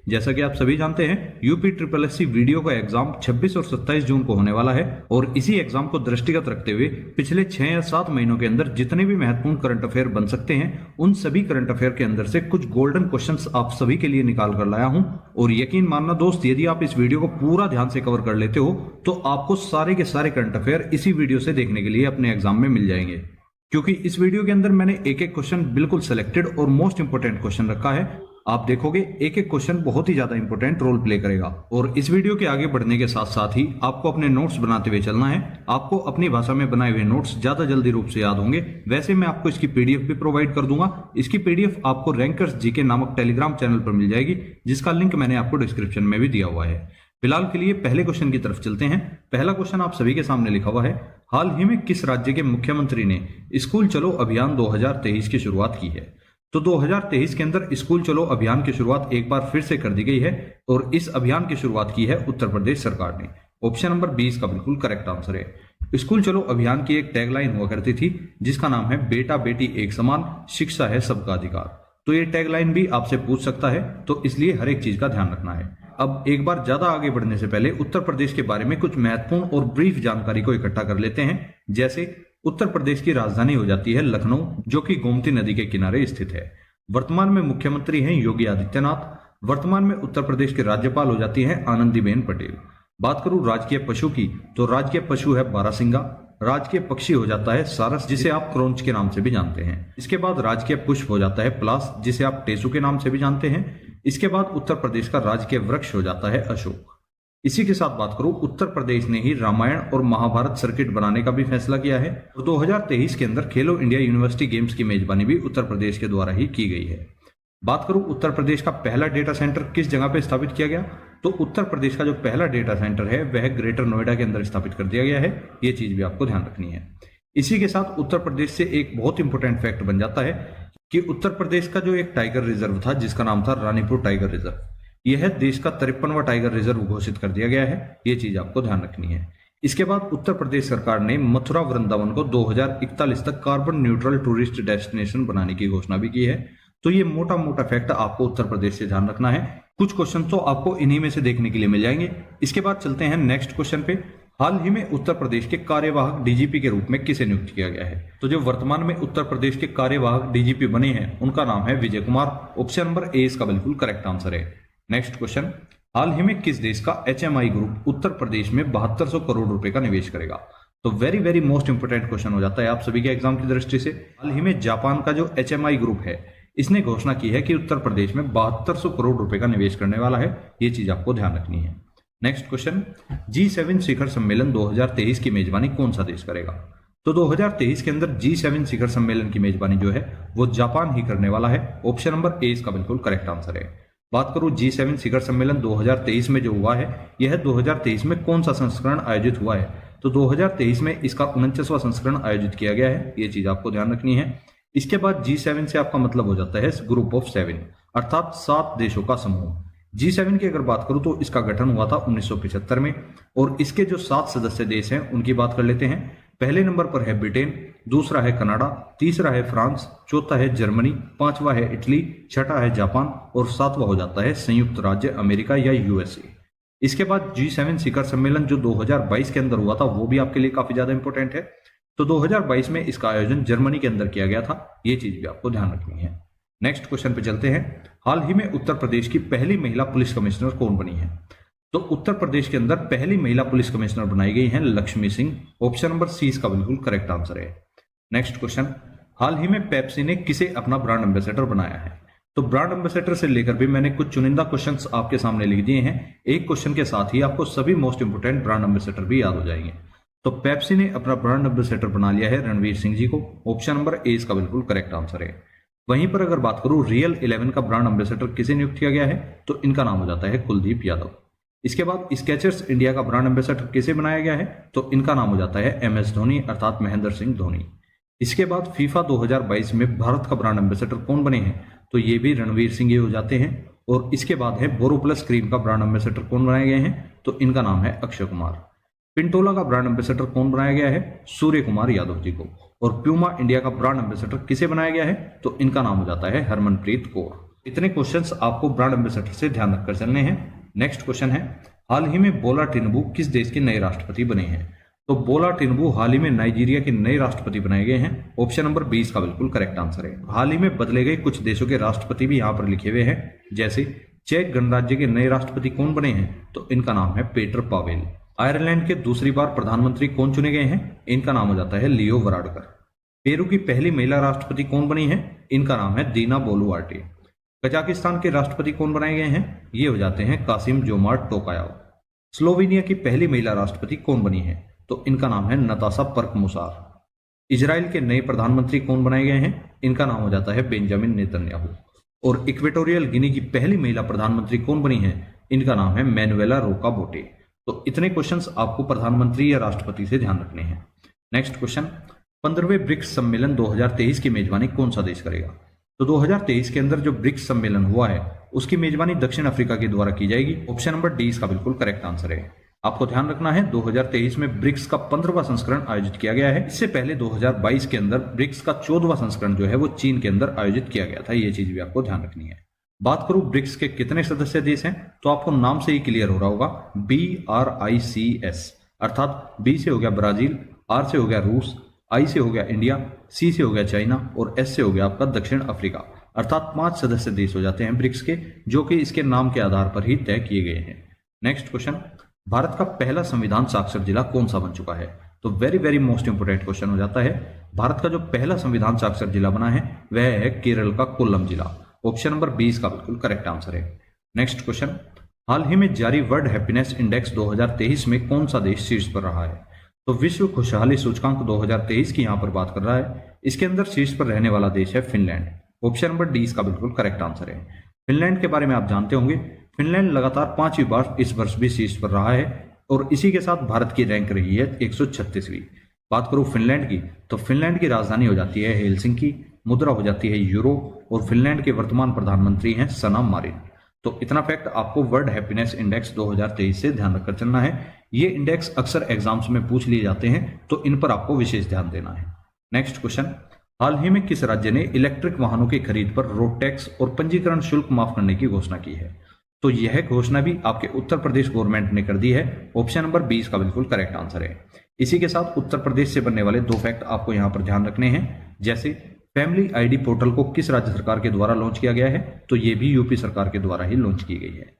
जैसा कि आप सभी जानते हैं यूपी ट्रिपल एससी वीडियो का एग्जाम 26 और 27 जून को होने वाला है और इसी एग्जाम को दृष्टिगत रखते हुए पिछले 6 या 7 महीनों के अंदर जितने भी महत्वपूर्ण करंट अफेयर बन सकते हैं उन सभी करंट अफेयर के अंदर से कुछ गोल्डन क्वेश्चंस आप सभी के लिए निकाल कर लाया हूं। और यकीन मानना दोस्त, यदि आप इस वीडियो को पूरा ध्यान से कवर कर लेते हो तो आपको सारे के सारे करंट अफेयर इसी वीडियो से देखने के लिए अपने एग्जाम में मिल जाएंगे, क्योंकि इस वीडियो के अंदर मैंने एक एक क्वेश्चन बिल्कुल सिलेक्टेड और मोस्ट इंपोर्टेंट क्वेश्चन रखा है। आप देखोगे एक एक क्वेश्चन बहुत ही ज्यादा इंपॉर्टेंट रोल प्ले करेगा। और इस वीडियो के आगे बढ़ने के साथ साथ ही आपको अपने नोट्स बनाते हुए चलना है। आपको अपनी भाषा में बनाए हुए नोट्स ज्यादा जल्दी रूप से याद होंगे। वैसे मैं आपको इसकी पीडीएफ भी प्रोवाइड कर दूंगा। इसकी पीडीएफ आपको रैंकर्स जीके नामक टेलीग्राम चैनल पर मिल जाएगी, जिसका लिंक मैंने आपको डिस्क्रिप्शन में भी दिया हुआ है। फिलहाल के लिए पहले क्वेश्चन की तरफ चलते हैं। पहला क्वेश्चन आप सभी के सामने लिखा हुआ है, हाल ही में किस राज्य के मुख्यमंत्री ने स्कूल चलो अभियान 2023 की शुरुआत की है? तो 2023 के अंदर स्कूल चलो अभियान की शुरुआत एक बार फिर से कर दी गई है और इस अभियान की शुरुआत की है उत्तर प्रदेश सरकार ने। ऑप्शन नंबर 20 का बिल्कुल करेक्ट आंसर है। स्कूल चलो अभियान की एक टैगलाइन हुआ करती थी जिसका नाम है बेटा बेटी एक समान, शिक्षा है सबका अधिकार। तो ये टैगलाइन भी आपसे पूछ सकता है, तो इसलिए हर एक चीज का ध्यान रखना है। अब एक बार ज्यादा आगे बढ़ने से पहले उत्तर प्रदेश के बारे में कुछ महत्वपूर्ण और ब्रीफ जानकारी को इकट्ठा कर लेते हैं। जैसे उत्तर प्रदेश की राजधानी हो जाती है लखनऊ, जो कि गोमती नदी के किनारे स्थित है। वर्तमान में मुख्यमंत्री हैं योगी आदित्यनाथ। वर्तमान में उत्तर प्रदेश के राज्यपाल हो जाती हैं आनंदीबेन पटेल। बात करूं राजकीय पशु की, तो राजकीय पशु है बारहसिंगा। राजकीय पक्षी हो जाता है सारस, जिसे आप क्रोंच के नाम से भी जानते हैं। इसके बाद राजकीय पुष्प हो जाता है पलास, जिसे आप टेसु के नाम से भी जानते हैं। इसके बाद उत्तर प्रदेश का राजकीय वृक्ष हो जाता है अशोक। इसी के साथ बात करूं, उत्तर प्रदेश ने ही रामायण और महाभारत सर्किट बनाने का भी फैसला किया है। और 2023 के अंदर खेलो इंडिया यूनिवर्सिटी गेम्स की मेजबानी भी उत्तर प्रदेश के द्वारा ही की गई है। बात करूं उत्तर प्रदेश का पहला डेटा सेंटर किस जगह पे स्थापित किया गया, तो उत्तर प्रदेश का जो पहला डेटा सेंटर है वह ग्रेटर नोएडा के अंदर स्थापित कर दिया गया है। ये चीज भी आपको ध्यान रखनी है। इसी के साथ उत्तर प्रदेश से एक बहुत इंपॉर्टेंट फैक्ट बन जाता है कि उत्तर प्रदेश का जो एक टाइगर रिजर्व था जिसका नाम था रानीपुर टाइगर रिजर्व, यह देश का 53वां टाइगर रिजर्व घोषित कर दिया गया है। ये चीज आपको ध्यान रखनी है। इसके बाद उत्तर प्रदेश सरकार ने मथुरा वृंदावन को 2041 तक कार्बन न्यूट्रल टूरिस्ट डेस्टिनेशन बनाने की घोषणा भी की है। तो ये मोटा मोटा फैक्ट आपको उत्तर प्रदेश से ध्यान रखना है। कुछ क्वेश्चन तो आपको इन्हीं में से देखने के लिए मिल जाएंगे। इसके बाद चलते हैं नेक्स्ट क्वेश्चन पे। हाल ही में उत्तर प्रदेश के कार्यवाहक डीजीपी के रूप में किसे नियुक्त किया गया है? तो जो वर्तमान में उत्तर प्रदेश के कार्यवाहक डीजीपी बने हैं उनका नाम है Vijay Kumar. Option number A इसका बिल्कुल करेक्ट आंसर है। नेक्स्ट क्वेश्चन, हाल ही में किस देश का एचएमआई ग्रुप उत्तर प्रदेश में 7200 करोड़ रुपए का निवेश करेगा? तो very very most important question हो जाता है आप सभी के एग्जाम की दृष्टि से। हाल ही में जापान का जो एचएमआई ग्रुप है इसने घोषणा की है कि उत्तर प्रदेश में 7200 करोड़ रुपए का निवेश करने वाला है। ये चीज आपको ध्यान रखनी है। नेक्स्ट क्वेश्चन, G7 शिखर सम्मेलन 2023 की मेजबानी कौन सा देश करेगा? तो 2023 के अंदर G7 शिखर सम्मेलन की मेजबानी जो है वो जापान ही करने वाला है। ऑप्शन नंबर ए इसका बिल्कुल करेक्ट आंसर है। बात करूं G7 शिखर सम्मेलन 2023 में जो हुआ है, यह 2023 में कौन सा संस्करण आयोजित हुआ है? तो 2023 में इसका 49वां संस्करण आयोजित किया गया है। ये चीज आपको ध्यान रखनी है। इसके बाद G7 से आपका मतलब हो जाता है ग्रुप ऑफ 7, अर्थात 7 देशों का समूह। G7 की अगर बात करूं तो इसका गठन हुआ था 1975 में और इसके जो 7 सदस्य देश हैं उनकी बात कर लेते हैं। पहले नंबर पर है ब्रिटेन, दूसरा है कनाडा, तीसरा है फ्रांस, चौथा है जर्मनी, पांचवा है इटली, छठा है जापान और सातवां हो जाता है संयुक्त राज्य अमेरिका या यूएसए। इसके बाद G7 शिखर सम्मेलन जो 2022 के अंदर हुआ था वो भी आपके लिए काफी ज्यादा इंपॉर्टेंट है। तो 2022 में इसका आयोजन जर्मनी के अंदर किया गया था। ये चीज भी आपको ध्यान रखनी है। नेक्स्ट क्वेश्चन पे चलते हैं। हाल ही में उत्तर प्रदेश की पहली महिला पुलिस कमिश्नर कौन बनी है? तो उत्तर प्रदेश के अंदर पहली महिला पुलिस कमिश्नर बनाई गई हैं Lakshmi Singh. Option number C इसका बिल्कुल करेक्ट आंसर है। नेक्स्ट क्वेश्चन, हाल ही में पेप्सी ने किसे अपना ब्रांड एम्बेसडर बनाया है? तो ब्रांड एम्बेसडर से लेकर भी मैंने कुछ चुनिंदा क्वेश्चंस आपके सामने लिख दिए हैं। एक क्वेश्चन के साथ ही आपको सभी मोस्ट इंपोर्टेंट ब्रांड एम्बेसडर भी याद हो जाएंगे। तो पेप्सी ने अपना ब्रांड एम्बेसडर बना लिया है रणवीर सिंह जी को। ऑप्शन नंबर ए इसका बिल्कुल करेक्ट आंसर है। वहीं पर अगर बात करूं रियल 11 का ब्रांड एम्बेसडर किसे नियुक्त किया गया है, तो इनका नाम हो जाता है कुलदीप यादव। इसके बाद स्केचर्स इंडिया का ब्रांड एम्बेसडर किसे बनाया गया है, तो इनका नाम हो जाता है एमएस धोनी अर्थात महेंद्र सिंह धोनी। इसके बाद फीफा 2022 में भारत का ब्रांड एम्बेसडर कौन बने हैं, तो ये भी रणवीर सिंह ही हो जाते हैं। और इसके बाद है बोरोप्लस क्रीम का ब्रांड एम्बेसडर कौन बनाए गए हैं, तो इनका नाम है अक्षय कुमार। पिंटोला का ब्रांड एम्बेसडर कौन बनाया गया है, सूर्य कुमार यादव जी को। और प्यूमा इंडिया का ब्रांड एम्बेसडर किसे बनाया गया है, तो इनका नाम हो जाता है हरमनप्रीत कौर। इतने क्वेश्चंस आपको ब्रांड एम्बेसडर से ध्यान रखकर चलने हैं। नेक्स्ट क्वेश्चन है, हाल ही में बोला टिनुबू किस देश के नए राष्ट्रपति बने हैं? तो बोला टिनुबू हाल ही में नाइजीरिया के नए राष्ट्रपति बनाए गए हैं। ऑप्शन नंबर 20 का बिल्कुल करेक्ट आंसर है। हाल ही में बदले गए कुछ देशों के राष्ट्रपति भी यहाँ पर लिखे हुए हैं, जैसे चेक गणराज्य के नए राष्ट्रपति कौन बने हैं? तो इनका नाम है पेटर पावेल। आयरलैंड के दूसरी बार प्रधानमंत्री कौन चुने गए हैं? इनका नाम हो जाता है लियो वराडकर। पेरू की पहली महिला राष्ट्रपति कौन बनी है? इनका नाम है दीना बोलुआर्टे। कजाकिस्तान के राष्ट्रपति कौन बनाए गए हैं? ये हो जाते हैं कासिम जोमार्ट टोकायव। स्लोवेनिया की पहली महिला राष्ट्रपति कौन बनी है? तो इनका नाम है नताशा पर्क-मुसार। इजराइल के नए प्रधानमंत्री कौन बनाए गए हैं? इनका नाम हो जाता है बेंजामिन नेतन्याहू। और इक्वेटोरियल गिनी की पहली महिला प्रधानमंत्री कौन बनी है? इनका नाम है मैनुएला रोका बोटे। तो इतने क्वेश्चंस आपको प्रधानमंत्री या राष्ट्रपति से ध्यान रखने हैं। नेक्स्ट क्वेश्चन, 15वें ब्रिक्स सम्मेलन 2023 की मेजबानी कौन सा देश करेगा? तो 2023 के अंदर जो ब्रिक्स सम्मेलन हुआ है उसकी मेजबानी दक्षिण अफ्रीका के द्वारा की जाएगी। ऑप्शन नंबर डी इसका बिल्कुल करेक्ट आंसर है। आपको ध्यान रखना है 2023 में ब्रिक्स का 15वां संस्करण आयोजित किया गया है। इससे पहले 2022 के अंदर ब्रिक्स का 14वां संस्करण जो है वो चीन के अंदर आयोजित किया गया था। ये चीज भी आपको ध्यान रखनी है। बात करूं ब्रिक्स के कितने सदस्य देश हैं, तो आपको नाम से ही क्लियर हो रहा होगा, BRICS, अर्थात बी से हो गया ब्राजील, आर से हो गया रूस, आई से हो गया इंडिया, सी से हो गया चाइना और एस से हो गया आपका दक्षिण अफ्रीका। अर्थात 5 सदस्य देश हो जाते हैं ब्रिक्स के, जो कि इसके नाम के आधार पर ही तय किए गए हैं। नेक्स्ट क्वेश्चन, भारत का पहला संविधान साक्षर जिला कौन सा बन चुका है? तो वेरी मोस्ट इंपोर्टेंट क्वेश्चन हो जाता है। भारत का जो पहला संविधान साक्षर जिला बना है वह है केरल का कोल्लम जिला। ऑप्शन नंबर 20 का बिल्कुल करेक्ट आंसर है। नेक्स्ट क्वेश्चन, हाल ही में जारी वर्ल्ड हैप्पीनेस इंडेक्स 2023 में कौन सा देश शीर्ष पर रहा है? तो विश्व खुशहाली सूचकांक 2023 की यहां पर बात कर रहा है। इसके अंदर शीर्ष पर रहने वाला देश है फिनलैंड। ऑप्शन नंबर डी इसका बिल्कुल करेक्ट आंसर है। फिनलैंड के बारे में आप जानते होंगे, फिनलैंड लगातार 5वीं बार इस वर्ष भी शीर्ष पर रहा है और इसी के साथ भारत की रैंक रही है 136वीं। बात करूं फिनलैंड की, तो फिनलैंड की राजधानी हो जाती है हेलसिंकी, मुद्रा हो जाती है यूरो और फिनलैंड के वर्तमान प्रधानमंत्री हैं सना मारिन। तो इतना फैक्ट आपको वर्ल्ड हैप्पीनेस इंडेक्स 2023 से ध्यान रखकर चलना है। ये इंडेक्स अक्सर एग्जाम्स में पूछ लिए जाते हैं, तो इन पर आपको विशेष ध्यान देना है। नेक्स्ट क्वेश्चन, हाल ही में किस राज्य ने इलेक्ट्रिक वाहनों की खरीद पर रोड टैक्स और पंजीकरण शुल्क माफ करने की घोषणा की है? तो यह घोषणा भी आपके उत्तर प्रदेश गवर्नमेंट ने कर दी है। ऑप्शन नंबर 20 का बिल्कुल करेक्ट आंसर है। इसी के साथ उत्तर प्रदेश से बनने वाले 2 फैक्ट आपको यहां पर ध्यान रखने हैं, जैसे फैमिली आईडी पोर्टल को किस राज्य सरकार के द्वारा लॉन्च किया गया है? तो ये भी यूपी सरकार के द्वारा ही लॉन्च की गई है।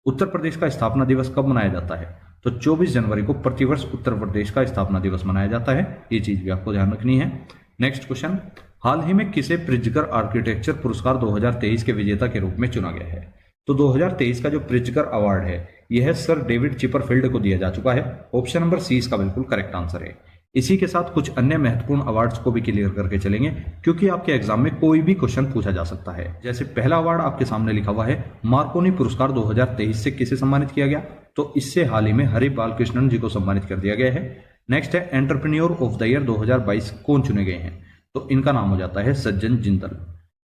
उत्तर प्रदेश का स्थापना दिवस कब मनाया जाता है? तो 24 जनवरी को प्रतिवर्ष उत्तर प्रदेश का स्थापना दिवस मनाया जाता है। ये चीज भी आपको ध्यान रखनी है। नेक्स्ट क्वेश्चन, हाल ही में किसे प्रिज्कर आर्किटेक्चर पुरस्कार 2023 के विजेता के रूप में चुना गया है? तो 2023 का जो प्रिज्कर अवार्ड है यह सर डेविड चिपरफील्ड को दिया जा चुका है। ऑप्शन नंबर सी इसका बिल्कुल करेक्ट आंसर है। इसी के साथ कुछ अन्य महत्वपूर्ण अवार्ड्स को भी क्लियर करके चलेंगे, क्योंकि आपके एग्जाम में कोई भी क्वेश्चन पूछा जा सकता है। जैसे पहला अवार्ड आपके सामने लिखा हुआ है, मार्कोनी पुरस्कार 2023 से किसे सम्मानित किया गया? तो इससे हाल ही में हरि बालकृष्णन जी को सम्मानित कर दिया गया है। नेक्स्ट है एंटरप्रेन्योर ऑफ द ईयर 2022 कौन चुने गए हैं? तो इनका नाम हो जाता है सज्जन जिंदल।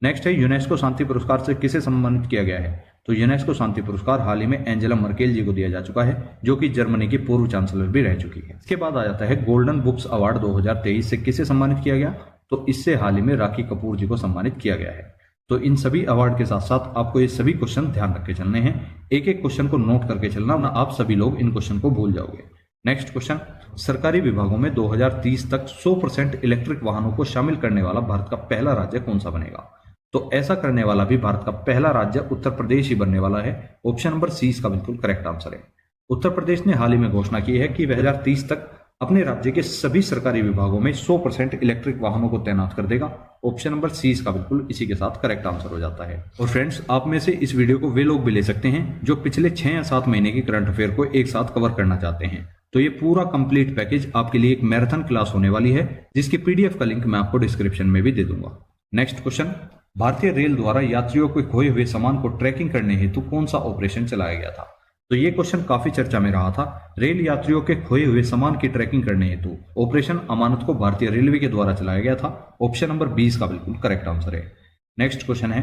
नेक्स्ट है यूनेस्को शांति पुरस्कार से किसे सम्मानित किया गया है? तो यूनेस्को शांति पुरस्कार हाल ही में एंजेला मर्केल जी को दिया जा चुका है, जो कि जर्मनी की पूर्व चांसलर भी रह चुकी है। इसके बाद आ जाता है गोल्डन बुक्स अवार्ड 2023 से किसे सम्मानित किया गया? तो इससे हाल ही में राखी कपूर जी को सम्मानित किया गया है। तो इन सभी अवार्ड के साथ साथ आपको ये सभी क्वेश्चन ध्यान रख के चलने हैं। एक एक क्वेश्चन को नोट करके चलना, ना आप सभी लोग इन क्वेश्चन को भूल जाओगे। नेक्स्ट क्वेश्चन, सरकारी विभागों में 2030 तक 100% इलेक्ट्रिक वाहनों को शामिल करने वाला भारत का पहला राज्य कौन सा बनेगा? तो ऐसा करने वाला भी भारत का पहला राज्य उत्तर प्रदेश ही बनने वाला है। ऑप्शन नंबर सी इसका बिल्कुल करेक्ट आंसर है। उत्तर प्रदेश ने हाल ही में घोषणा की है कि 2030 तक अपने राज्य के सभी सरकारी विभागों में 100% इलेक्ट्रिक वाहनों को तैनात कर देगा। ऑप्शन नंबर सी इसका बिल्कुल इसी के साथ करेक्ट आंसर हो जाता है। और फ्रेंड्स, आप में से इस वीडियो को वे लोग भी ले सकते हैं जो पिछले 6 या 7 महीने की करंट अफेयर को एक साथ कवर करना चाहते हैं। तो ये पूरा कंप्लीट पैकेज आपके लिए एक मैराथन क्लास होने वाली है, जिसकी पीडीएफ का लिंक मैं आपको डिस्क्रिप्शन में भी दे दूंगा। नेक्स्ट क्वेश्चन, भारतीय रेल द्वारा यात्रियों के खोए हुए सामान को ट्रैकिंग करने हेतु कौन सा ऑपरेशन चलाया गया था? तो ये क्वेश्चन काफी चर्चा में रहा था। रेल यात्रियों के खोए हुए सामान की ट्रैकिंग करने हेतु ऑपरेशन अमानत को भारतीय रेलवे के द्वारा चलाया गया था। ऑप्शन नंबर 20 का बिल्कुल करेक्ट आंसर है। नेक्स्ट क्वेश्चन है,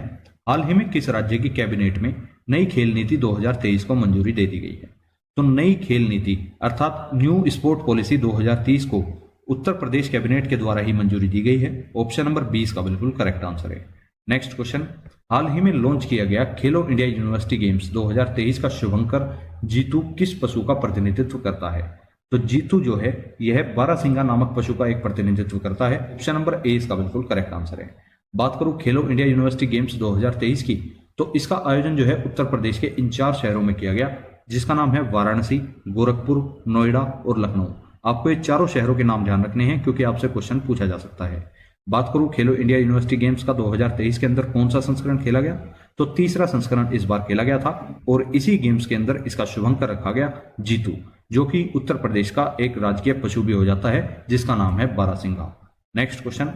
हाल ही में किस राज्य की कैबिनेट में नई खेल नीति 2023 को मंजूरी दे दी गई है? तो नई खेल नीति अर्थात न्यू स्पोर्ट पॉलिसी 2030 को उत्तर प्रदेश कैबिनेट के द्वारा ही मंजूरी दी गई है। ऑप्शन नंबर 20 का बिल्कुल करेक्ट आंसर है। नेक्स्ट क्वेश्चन, हाल ही में लॉन्च किया गया खेलो इंडिया यूनिवर्सिटी गेम्स 2023 का शुभंकर जीतू किस पशु का प्रतिनिधित्व करता है? तो जीतू जो है यह बारहसिंगा नामक पशु का एक प्रतिनिधित्व करता है। ऑप्शन नंबर ए इसका बिल्कुल करेक्ट आंसर है। बात करूं खेलो इंडिया यूनिवर्सिटी गेम्स 2023 की, तो इसका आयोजन जो है उत्तर प्रदेश के इन 4 शहरों में किया गया, जिसका नाम है वाराणसी, गोरखपुर, नोएडा और लखनऊ। आपको ये चारों शहरों के नाम ध्यान रखने हैं क्योंकि आपसे क्वेश्चन पूछा जा सकता है। बात करूं खेलो इंडिया यूनिवर्सिटी गेम्स का 2023 के अंदर कौन सा संस्करण खेला गया, तो तीसरा संस्करण इस बार खेला गया था और इसी गेम्स के अंदर इसका शुभंकर रखा गया जीतू, जो कि उत्तर प्रदेश का एक राजकीय पशु भी हो जाता है जिसका नाम है बारहसिंगा। नेक्स्ट क्वेश्चन,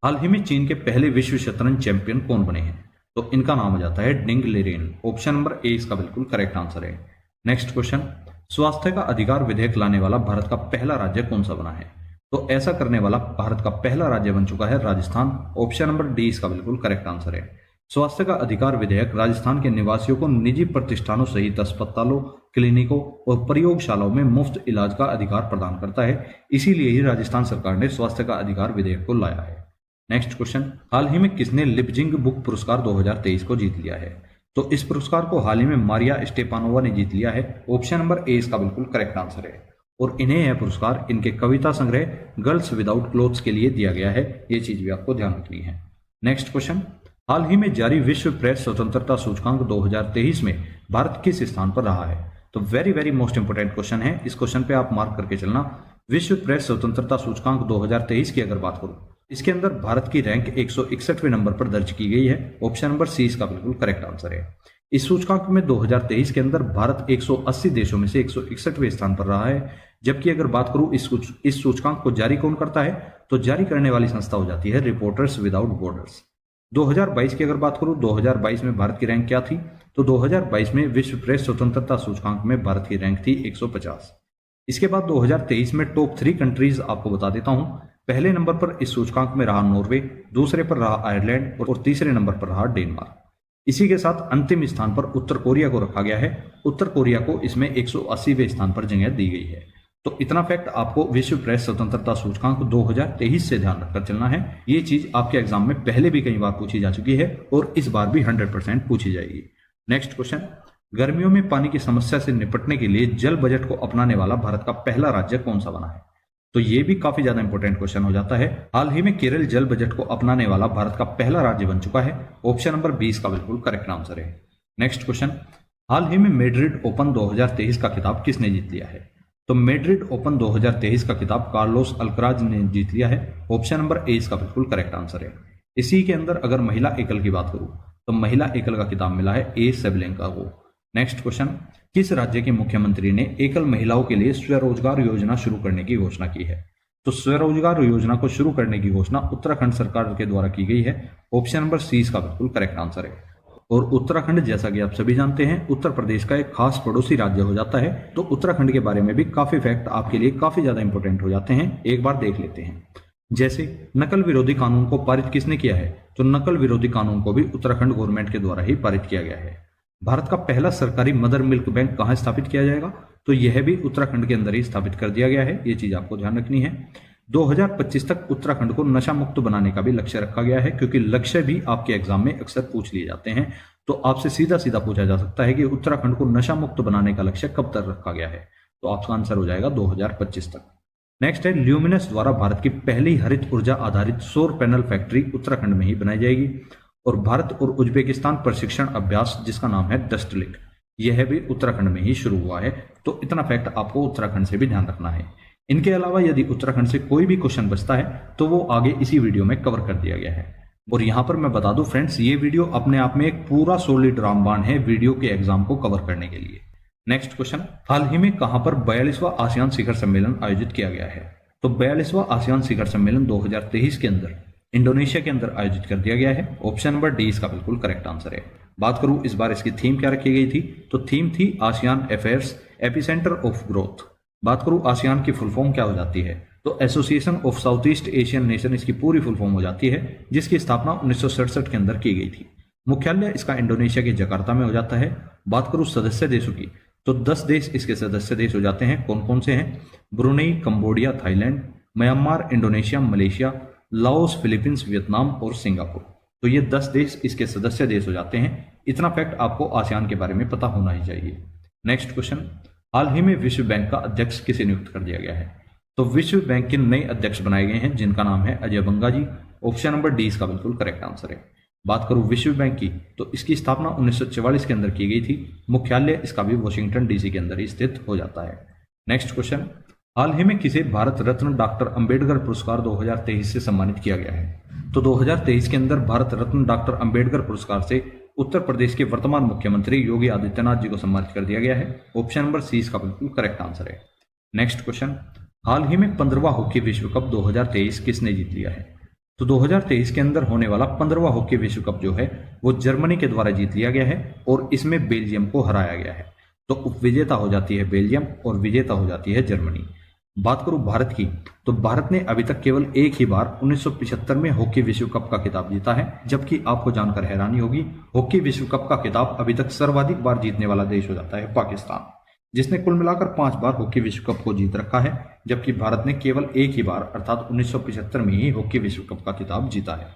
हाल ही में चीन के पहले विश्व शतरंज चैंपियन कौन बने हैं? तो इनका नाम हो जाता है डिंग लिरेन। ऑप्शन नंबर ए इसका बिल्कुल करेक्ट आंसर है। नेक्स्ट क्वेश्चन, स्वास्थ्य का अधिकार विधेयक लाने वाला भारत का पहला राज्य कौन सा बना है? तो ऐसा करने वाला भारत का पहला राज्य बन चुका है राजस्थान। ऑप्शन नंबर डी इसका बिल्कुल करेक्ट आंसर है। स्वास्थ्य का अधिकार विधेयक राजस्थान के निवासियों को निजी प्रतिष्ठानों सहित अस्पतालों, क्लिनिकों और प्रयोगशालाओं में मुफ्त इलाज का अधिकार प्रदान करता है। इसीलिए ही राजस्थान सरकार ने स्वास्थ्य का अधिकार विधेयक को लाया है। नेक्स्ट क्वेश्चन, हाल ही में किसने लिपजिंग बुक पुरस्कार 2023 को जीत लिया है? तो इस पुरस्कार को हाल ही में मारिया स्टेपानोवा ने जीत लिया है। ऑप्शन नंबर ए इसका बिल्कुल करेक्ट आंसर है और इन्हें यह पुरस्कार इनके कविता संग्रह गर्ल्स विदाउट क्लोथ्स के लिए दिया गया है। ये चीज भी आपको ध्यान रखनी है। नेक्स्ट क्वेश्चन, हाल ही में जारी विश्व प्रेस स्वतंत्रता सूचकांक 2023 में भारत किस स्थान पर रहा है? तो वेरी मोस्ट इंपोर्टेंट क्वेश्चन है, इस क्वेश्चन पे आप मार्क करके चलना। विश्व प्रेस स्वतंत्रता सूचकांक 2023 की अगर बात करूं, इसके अंदर भारत की रैंक 161वें नंबर पर दर्ज की गई है। ऑप्शन नंबर सी इसका बिल्कुल करेक्ट आंसर है। इस सूचकांक में 2023 के अंदर भारत 180 देशों में से 161वें स्थान पर रहा है। जबकि अगर बात करूं इस सूचकांक को जारी कौन करता है, तो जारी करने वाली संस्था हो जाती है रिपोर्टर्स विदाउट बॉर्डर्स। 2022 की अगर बात करूं, 2022 में भारत की रैंक क्या थी? तो 2022 में विश्व प्रेस स्वतंत्रता सूचकांक में भारत की रैंक थी 150। इसके बाद 2023 में टॉप 3 कंट्रीज आपको बता देता हूं। पहले नंबर पर इस सूचकांक में रहा नॉर्वे, दूसरे पर रहा आयरलैंड और तीसरे नंबर पर रहा डेनमार्क। इसी के साथ अंतिम स्थान पर उत्तर कोरिया को रखा गया है। उत्तर कोरिया को इसमें 180वें स्थान पर जगह दी गई है। तो इतना फैक्ट आपको विश्व प्रेस स्वतंत्रता सूचकांक 2023 से ध्यान रखकर चलना है। ये चीज आपके एग्जाम में पहले भी कई बार पूछी जा चुकी है और इस बार भी 100% पूछी जाएगी। नेक्स्ट क्वेश्चन, गर्मियों में पानी की समस्या से निपटने के लिए जल बजट को अपनाने वाला भारत का पहला राज्य कौन सा बना है? तो ये भी काफी ज्यादा इंपॉर्टेंट क्वेश्चन हो जाता है। हाल ही में केरल जल बजट को अपनाने वाला भारत का पहला राज्य बन चुका है। ऑप्शन नंबर 20 का बिल्कुल करेक्ट आंसर है। नेक्स्ट क्वेश्चन, हाल ही में मैड्रिड ओपन 2023 का खिताब किसने जीत लिया है? तो मैड्रिड ओपन 2023 का खिताब कार्लोस अल्कराज ने जीत लिया है। ऑप्शन नंबर ए इसका बिल्कुल करेक्ट आंसर है। इसी के अंदर अगर महिला एकल की बात करूं, तो महिला एकल का खिताब मिला है ए सेबलेंका को। नेक्स्ट क्वेश्चन, किस राज्य के मुख्यमंत्री ने एकल महिलाओं के लिए स्वरोजगार योजना शुरू करने की घोषणा की है? तो स्वरोजगार योजना को शुरू करने की घोषणा उत्तराखंड सरकार के द्वारा की गई है। ऑप्शन नंबर सी इसका बिल्कुल करेक्ट आंसर है। और उत्तराखंड जैसा कि आप सभी जानते हैं उत्तर प्रदेश का एक खास पड़ोसी राज्य हो जाता है। तो उत्तराखंड के बारे में भी काफी फैक्ट आपके लिए काफी ज्यादा इंपॉर्टेंट हो जाते हैं, एक बार देख लेते हैं। जैसे नकल विरोधी कानून को पारित किसने किया है? तो नकल विरोधी कानून को भी उत्तराखंड गवर्नमेंट के द्वारा ही पारित किया गया है। भारत का पहला सरकारी मदर मिल्क बैंक कहां स्थापित किया जाएगा? तो यह भी उत्तराखंड के अंदर ही स्थापित कर दिया गया है। ये चीज आपको ध्यान रखनी है। 2025 तक उत्तराखंड को नशा मुक्त बनाने का भी लक्ष्य रखा गया है, क्योंकि लक्ष्य भी आपके एग्जाम में अक्सर पूछ लिए जाते हैं। तो आपसे सीधा सीधा पूछा जा सकता है कि उत्तराखंड को नशा मुक्त बनाने का लक्ष्य कब तक रखा गया है? तो आपका आंसर हो जाएगा 2025 तक। नेक्स्ट है, ल्यूमिनस द्वारा भारत की पहली हरित ऊर्जा आधारित सौर पैनल फैक्ट्री उत्तराखंड में ही बनाई जाएगी। और भारत और उज्बेकिस्तान प्रशिक्षण अभ्यास जिसका नाम है डस्टलिक, यह भी उत्तराखंड में ही शुरू हुआ है। तो इतना फैक्ट आपको उत्तराखंड से भी ध्यान रखना है। इनके अलावा यदि उत्तराखंड से कोई भी क्वेश्चन बचता है तो वो आगे इसी वीडियो में कवर कर दिया गया है। और यहां पर मैं बता दूं फ्रेंड्स, ये वीडियो अपने आप में एक पूरा सॉलिड रामबाण है वीडियो के एग्जाम को कवर करने के लिए। नेक्स्ट क्वेश्चन, हाल ही में कहां पर 42वां आसियान शिखर सम्मेलन आयोजित किया गया है? तो 42वां आसियान शिखर सम्मेलन 2023 के अंदर इंडोनेशिया के अंदर आयोजित कर दिया गया है। ऑप्शन नंबर डी इसका बिल्कुल करेक्ट आंसर है। बात करूं इस बार इसकी थीम क्या रखी गई थी? तो थीम थी ASEAN affairs epicentre of growth. बात करूं आसियान की फुल फॉर्म क्या हो जाती है? तो association of south east Asian nation इसकी पूरी फुल फॉर्म हो जाती है, जिसकी स्थापना 1967 के अंदर की गई थी। मुख्यालय इसका इंडोनेशिया के जकार्ता में हो जाता है। बात करूं सदस्य देशों की, तो 10 देश इसके सदस्य देश हो जाते हैं। कौन कौन से हैं? Brunei, Cambodia, Thailand, Myanmar, Indonesia, Malaysia, Laos, Philippines, Vietnam और सिंगापुर। तो ये 10 देश इसके सदस्य देश हो जाते हैं। इतना फैक्ट आपको आसियान के बारे में पता होना ही चाहिए। नेक्स्ट क्वेश्चन, हाल ही में विश्व बैंक का अध्यक्ष किसे नियुक्त कर दिया गया है? तो विश्व बैंक के नए अध्यक्ष बनाए गए हैं जिनका नाम है अजय बंगा जी। ऑप्शन नंबर डी इसका बिल्कुल करेक्ट आंसर है। बात करूं विश्व बैंक की, तो इसकी स्थापना 1944 के अंदर की गई थी। मुख्यालय इसका भी वॉशिंगटन डीसी के अंदर ही स्थित हो जाता है। नेक्स्ट क्वेश्चन, हाल ही में किसे भारत रत्न डॉक्टर अंबेडकर पुरस्कार 2023 से सम्मानित किया गया है? तो 2023 के अंदर भारत रत्न डॉक्टर अंबेडकर पुरस्कार से उत्तर प्रदेश के वर्तमान मुख्यमंत्री योगी आदित्यनाथ जी को सम्मानित कर दिया गया है। ऑप्शन नंबर सी इसका बिल्कुल करेक्ट आंसर है। नेक्स्ट क्वेश्चन, हाल ही में 15वां हॉकी विश्व कप 2023 किसने जीत लिया है? तो 2023 के अंदर होने वाला 15वां हॉकी विश्व कप जो है वो जर्मनी के द्वारा जीत लिया गया है और इसमें बेल्जियम को हराया गया है। तो उपविजेता हो जाती है बेल्जियम और विजेता हो जाती है जर्मनी। बात करूं भारत की, तो भारत ने अभी तक केवल एक ही बार 1975 में हॉकी विश्व कप का खिताब जीता है, जबकि आपको जानकर हैरानी होगी हॉकी विश्व कप का खिताब अभी तक सर्वाधिक बार जीतने वाला देश हो जाता है पाकिस्तान, जिसने कुल मिलाकर 5 बार हॉकी विश्व कप को जीत रखा है, जबकि भारत ने केवल एक ही बार अर्थात 1975 में ही हॉकी विश्व कप का खिताब जीता है।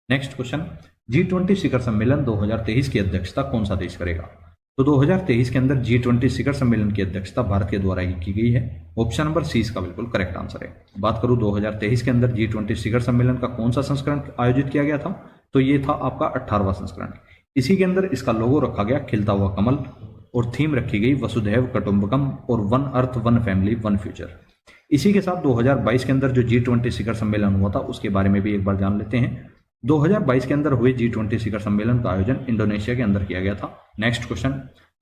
नेक्स्ट क्वेश्चन, G20 शिखर सम्मेलन 2023 की अध्यक्षता कौन सा देश करेगा? तो 2023 के अंदर G20 शिखर सम्मेलन की अध्यक्षता भारत के द्वारा ही की गई है। ऑप्शन नंबर सी इसका बिल्कुल करेक्ट आंसर है। बात करूं 2023 के अंदर G20 शिखर सम्मेलन का कौन सा संस्करण आयोजित किया गया था? तो ये था आपका 18वां संस्करण। इसी के अंदर इसका लोगो रखा गया खिलता हुआ कमल और थीम रखी गई वसुधैव कुटुंबकम और one earth one family one future. इसी के साथ 2022 के अंदर जो G20 शिखर सम्मेलन हुआ था उसके बारे में भी एक बार जान लेते हैं। 2022 के अंदर हुए G20 शिखर सम्मेलन का आयोजन इंडोनेशिया के अंदर किया गया था। नेक्स्ट क्वेश्चन,